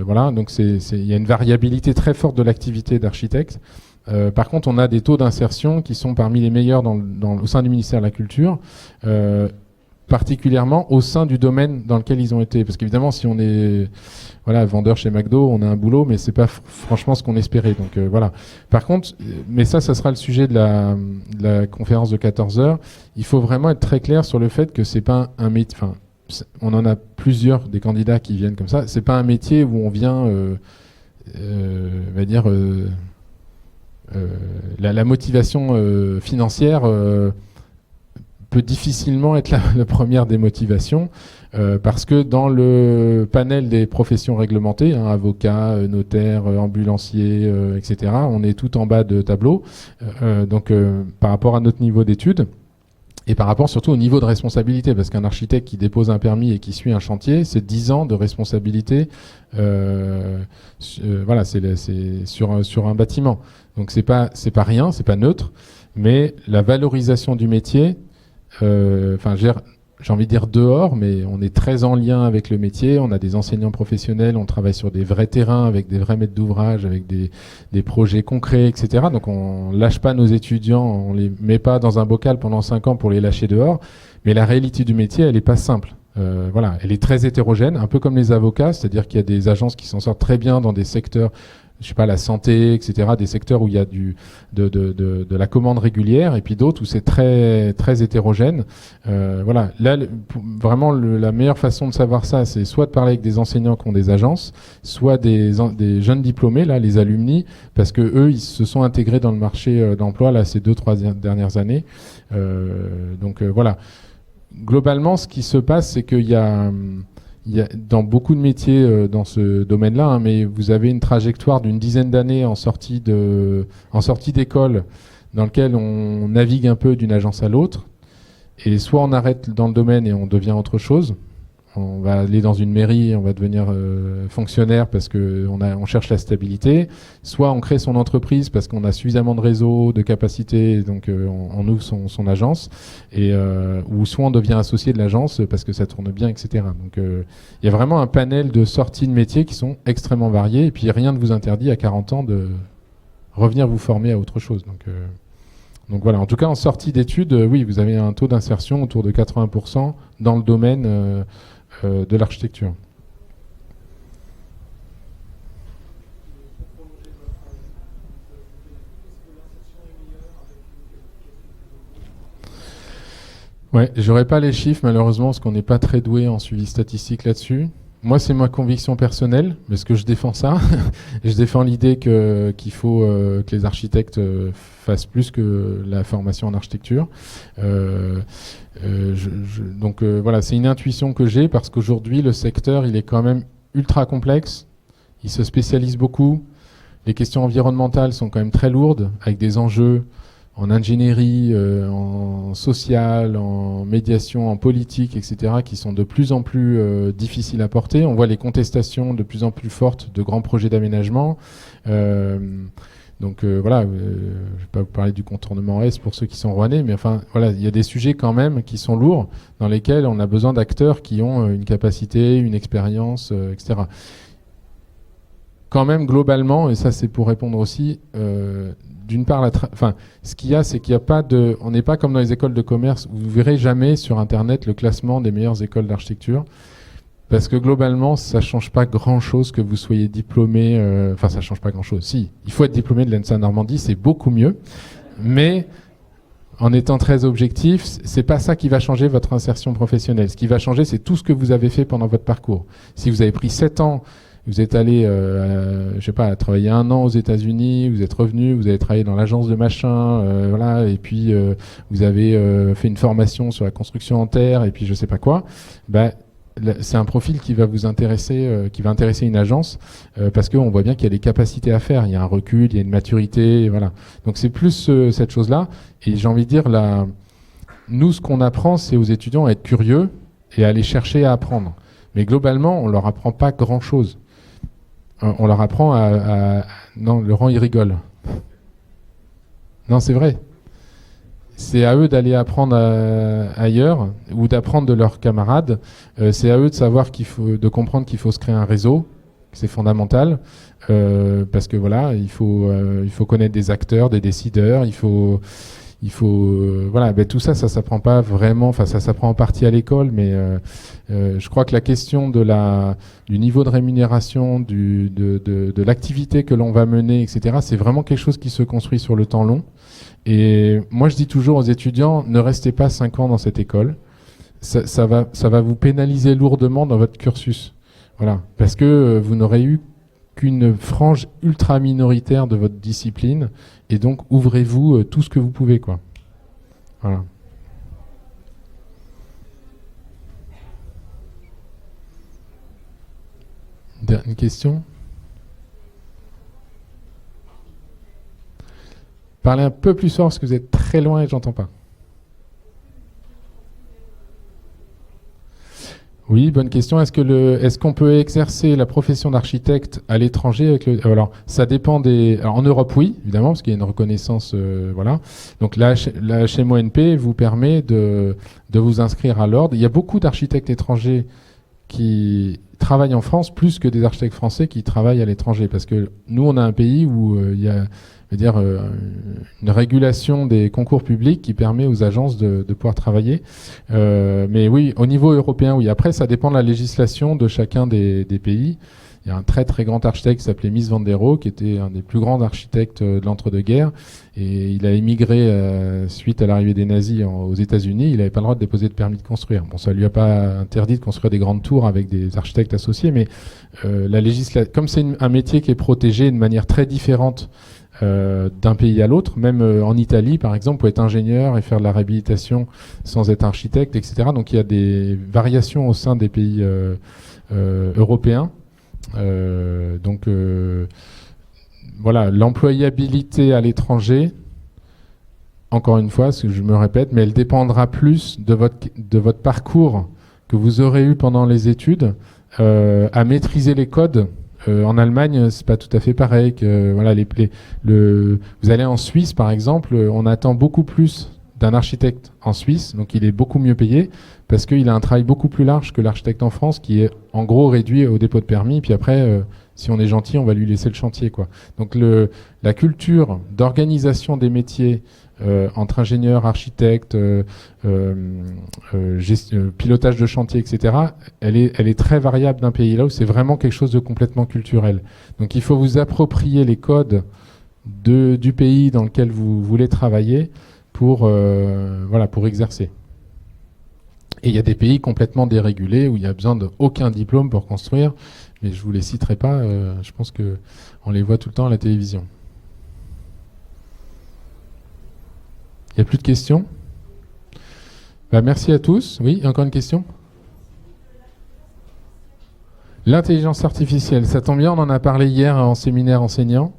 voilà. Donc, il y a une variabilité très forte de l'activité d'architecte. Par contre, on a des taux d'insertion qui sont parmi les meilleurs au sein du ministère de la Culture, particulièrement au sein du domaine dans lequel ils ont été. Parce qu'évidemment, si on est vendeur chez McDo, on a un boulot, mais c'est pas franchement ce qu'on espérait. Donc voilà. Par contre, mais ça sera le sujet de la conférence de 14 heures. Il faut vraiment être très clair sur le fait que c'est pas un métier. Enfin, on en a plusieurs des candidats qui viennent comme ça. C'est pas un métier où on vient, on va dire. La motivation financière peut difficilement être la première des motivations parce que dans le panel des professions réglementées, hein, avocats, notaires, ambulanciers, etc., on est tout en bas de tableau. Donc par rapport à notre niveau d'études et par rapport surtout au niveau de responsabilité, parce qu'un architecte qui dépose un permis et qui suit un chantier, c'est 10 ans de responsabilité voilà, c'est sur un bâtiment. Donc c'est pas rien, c'est pas neutre, mais la valorisation du métier, enfin j'ai envie de dire dehors, mais on est très en lien avec le métier, on a des enseignants professionnels, on travaille sur des vrais terrains avec des vrais maîtres d'ouvrage, avec des projets concrets, etc. Donc on lâche pas nos étudiants, on les met pas dans un bocal pendant 5 ans pour les lâcher dehors, mais la réalité du métier, elle est pas simple. Voilà, elle est très hétérogène, un peu comme les avocats, c'est-à-dire qu'il y a des agences qui s'en sortent très bien dans des secteurs, je sais pas, la santé, etc., des secteurs où il y a de la commande régulière, et puis d'autres où c'est très, très hétérogène. Voilà, là, vraiment, la meilleure façon de savoir ça, c'est soit de parler avec des enseignants qui ont des agences, soit des jeunes diplômés, là, les alumni, parce que eux, ils se sont intégrés dans le marché d'emploi, là, ces 2-3 dernières années. Donc voilà. Globalement, ce qui se passe, c'est qu'il y a dans beaucoup de métiers dans ce domaine-là, hein, mais vous avez une trajectoire d'une dizaine d'années en sortie d'école, dans lequel on navigue un peu d'une agence à l'autre, et soit on arrête dans le domaine et on devient autre chose. On va aller dans une mairie, on va devenir fonctionnaire parce qu'on cherche la stabilité. Soit on crée son entreprise parce qu'on a suffisamment de réseau, de capacité, donc on ouvre son agence. Ou soit on devient associé de l'agence parce que ça tourne bien, etc. Donc il y a vraiment un panel de sorties de métiers qui sont extrêmement variés. Et puis rien ne vous interdit à 40 ans de revenir vous former à autre chose. Donc voilà, en tout cas en sortie d'études, oui, vous avez un taux d'insertion autour de 80% dans le domaine de l'architecture. Ouais, j'aurais pas les chiffres malheureusement parce qu'on n'est pas très doué en suivi statistique là-dessus. Moi, c'est ma conviction personnelle, parce que je défends ça. Je défends l'idée qu'il faut que les architectes fassent plus que la formation en architecture. Donc voilà, c'est une intuition que j'ai, parce qu'aujourd'hui, le secteur, il est quand même ultra complexe. Il se spécialise beaucoup. Les questions environnementales sont quand même très lourdes, avec des enjeux en ingénierie, en social, en médiation, en politique, etc., qui sont de plus en plus difficiles à porter. On voit les contestations de plus en plus fortes de grands projets d'aménagement. Donc voilà, je ne vais pas vous parler du contournement S pour ceux qui sont rouennais, mais enfin voilà, il y a des sujets quand même qui sont lourds, dans lesquels on a besoin d'acteurs qui ont une capacité, une expérience, etc. Quand même, globalement, et ça c'est pour répondre aussi, d'une part, ce qu'il y a, c'est qu'il n'y a pas de... On n'est pas comme dans les écoles de commerce, où vous ne verrez jamais sur Internet le classement des meilleures écoles d'architecture, parce que globalement, ça ne change pas grand-chose que vous soyez diplômé... ça ne change pas grand-chose. Si, il faut être diplômé de l'ENSA Normandie, c'est beaucoup mieux, mais en étant très objectif, c'est pas ça qui va changer votre insertion professionnelle. Ce qui va changer, c'est tout ce que vous avez fait pendant votre parcours. Si vous avez pris 7 ans... Vous êtes allé, je sais pas, travailler 1 an aux États-Unis, vous êtes revenu, vous avez travaillé dans l'agence de machin, voilà, et puis vous avez fait une formation sur la construction en terre, et puis je sais pas quoi. C'est un profil qui va vous intéresser, qui va intéresser une agence, parce qu'on voit bien qu'il y a des capacités à faire, il y a un recul, il y a une maturité, et voilà. Donc c'est plus cette chose-là. Et j'ai envie de dire, nous, ce qu'on apprend, c'est aux étudiants à être curieux et à aller chercher à apprendre. Mais globalement, on leur apprend pas grand-chose. On leur apprend Non, Laurent, il rigole. Non, c'est vrai. C'est à eux d'aller apprendre ailleurs, ou d'apprendre de leurs camarades. C'est à eux de savoir de comprendre qu'il faut se créer un réseau, que c'est fondamental, parce que voilà, il faut connaître des acteurs, des décideurs, voilà, tout ça s'apprend pas vraiment, ça s'apprend en partie à l'école, mais je crois que la question du niveau de rémunération, de l'activité que l'on va mener, etc., c'est vraiment quelque chose qui se construit sur le temps long. Et moi, je dis toujours aux étudiants, ne restez pas 5 ans dans cette école. Ça va vous pénaliser lourdement dans votre cursus. Voilà, parce que vous n'aurez eu qu'une frange ultra minoritaire de votre discipline, et donc ouvrez-vous tout ce que vous pouvez, quoi. Voilà. Une question ? Parlez un peu plus fort parce que vous êtes très loin et j'entends pas. Oui, bonne question. Est-ce qu'on peut exercer la profession d'architecte à l'étranger alors, ça dépend Alors, en Europe, oui, évidemment, parce qu'il y a une reconnaissance, voilà. Donc, la HMONP vous permet de vous inscrire à l'ordre. Il y a beaucoup d'architectes étrangers qui travaillent en France plus que des architectes français qui travaillent à l'étranger. Parce que nous, on a un pays où il y a une régulation des concours publics qui permet aux agences de pouvoir travailler. Mais oui, au niveau européen, oui. Après, ça dépend de la législation de chacun des pays. Il y a un très très grand architecte qui s'appelait Mies van der Rohe, qui était un des plus grands architectes de l'entre-deux-guerres. Et il a émigré suite à l'arrivée des nazis aux États-Unis. Il n'avait pas le droit de déposer de permis de construire. Bon, ça lui a pas interdit de construire des grandes tours avec des architectes associés, mais comme c'est un métier qui est protégé de manière très différente d'un pays à l'autre, même en Italie par exemple, vous pouvez être ingénieur et faire de la réhabilitation sans être architecte, etc. Donc il y a des variations au sein des pays européens. Voilà, l'employabilité à l'étranger, encore une fois, ce que je me répète, mais elle dépendra plus de votre parcours que vous aurez eu pendant les études, à maîtriser les codes. En Allemagne, c'est pas tout à fait pareil. Voilà, vous allez en Suisse, par exemple, on attend beaucoup plus d'un architecte en Suisse, donc il est beaucoup mieux payé, parce qu'il a un travail beaucoup plus large que l'architecte en France, qui est en gros réduit au dépôt de permis, puis après, si on est gentil, on va lui laisser le chantier, quoi. Donc la culture d'organisation des métiers entre ingénieurs, architectes, pilotage de chantier, etc., elle est très variable d'un pays à l'autre. C'est vraiment quelque chose de complètement culturel. Donc il faut vous approprier les codes du pays dans lequel vous voulez travailler pour exercer. Et il y a des pays complètement dérégulés où il n'y a besoin d'aucun diplôme pour construire, mais je ne vous les citerai pas, je pense qu'on les voit tout le temps à la télévision. Il n'y a plus de questions ? Merci à tous. Oui, encore une question ? L'intelligence artificielle, ça tombe bien, on en a parlé hier en séminaire enseignant.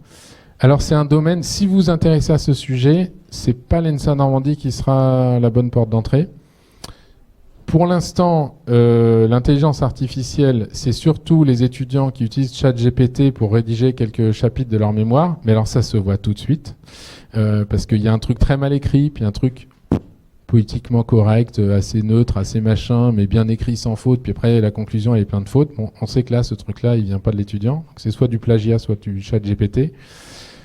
Alors c'est un domaine, si vous vous intéressez à ce sujet, c'est pas l'ENSA Normandie qui sera la bonne porte d'entrée. Pour l'instant, l'intelligence artificielle, c'est surtout les étudiants qui utilisent ChatGPT pour rédiger quelques chapitres de leur mémoire. Mais alors ça se voit tout de suite, parce qu'il y a un truc très mal écrit, puis un truc politiquement correct, assez neutre, assez machin, mais bien écrit sans faute, puis après la conclusion elle est pleine de fautes. Bon, on sait que là, ce truc-là, il vient pas de l'étudiant. Donc c'est soit du plagiat, soit du ChatGPT.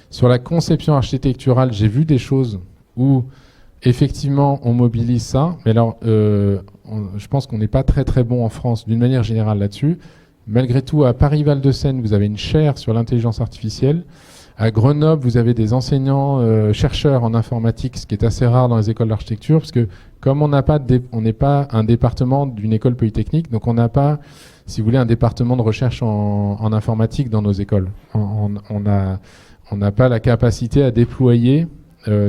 Sur la conception architecturale, j'ai vu des choses où effectivement on mobilise ça, mais alors je pense qu'on n'est pas très très bon en France d'une manière générale là-dessus. Malgré tout, à Paris-Val-de-Seine, vous avez une chaire sur l'intelligence artificielle. À Grenoble, vous avez des enseignants chercheurs en informatique, ce qui est assez rare dans les écoles d'architecture, parce que comme on n'est pas un département d'une école polytechnique, donc on n'a pas, si vous voulez, un département de recherche en informatique dans nos écoles. On n'a pas la capacité à déployer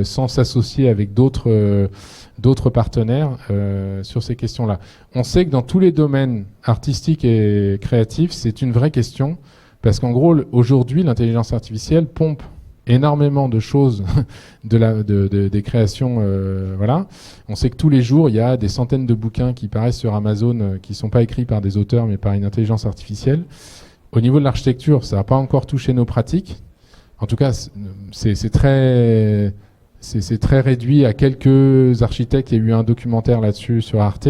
sans s'associer avec d'autres partenaires sur ces questions-là. On sait que dans tous les domaines artistiques et créatifs, c'est une vraie question, parce qu'en gros, aujourd'hui, l'intelligence artificielle pompe énormément de choses des créations. Voilà. On sait que tous les jours, il y a des centaines de bouquins qui paraissent sur Amazon qui ne sont pas écrits par des auteurs, mais par une intelligence artificielle. Au niveau de l'architecture, ça n'a pas encore touché nos pratiques. En tout cas, c'est très réduit à quelques architectes. Il y a eu un documentaire là-dessus sur Arte.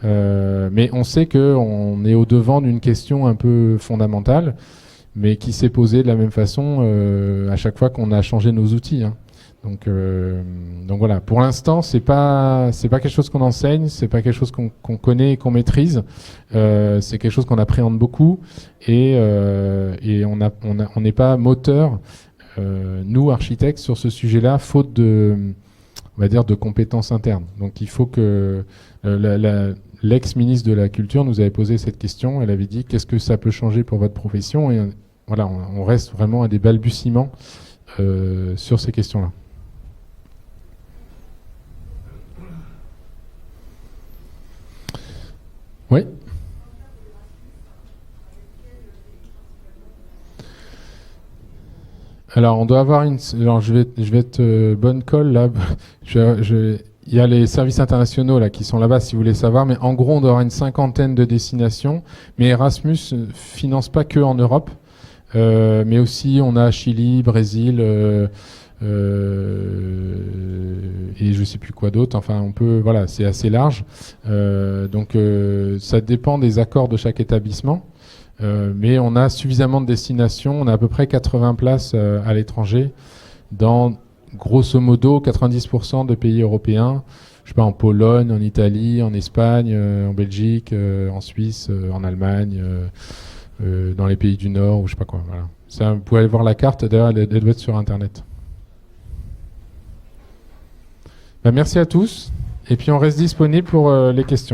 Mais on sait qu'on est au-devant d'une question un peu fondamentale, mais qui s'est posée de la même façon à chaque fois qu'on a changé nos outils. Hein. Donc voilà, pour l'instant, c'est pas quelque chose qu'on enseigne, c'est pas quelque chose qu'on connaît et qu'on maîtrise. C'est quelque chose qu'on appréhende beaucoup et on n'est pas moteur, nous architectes, sur ce sujet-là, faute on va dire, de compétences internes. Donc il faut que l'ex-ministre de la Culture nous avait posé cette question. Elle avait dit qu'est-ce que ça peut changer pour votre profession, et voilà, on reste vraiment à des balbutiements sur ces questions-là. Oui. Alors, on doit avoir alors, je vais être bonne colle là. Il y a les services internationaux là qui sont là-bas si vous voulez savoir, mais en gros, on doit avoir une 50aine de destinations. Mais Erasmus finance pas que en Europe, mais aussi on a Chili, Brésil. Et je sais plus quoi d'autre. Enfin, voilà, c'est assez large. Donc, ça dépend des accords de chaque établissement. Mais on a suffisamment de destinations. On a à peu près 80 places à l'étranger dans, grosso modo, 90% de pays européens. Je sais pas, en Pologne, en Italie, en Espagne, en Belgique, en Suisse, en Allemagne, dans les pays du Nord, ou je sais pas quoi. Voilà. Ça, vous pouvez aller voir la carte, d'ailleurs, elle doit être sur Internet. Ben, merci à tous, et puis on reste disponible pour les questions.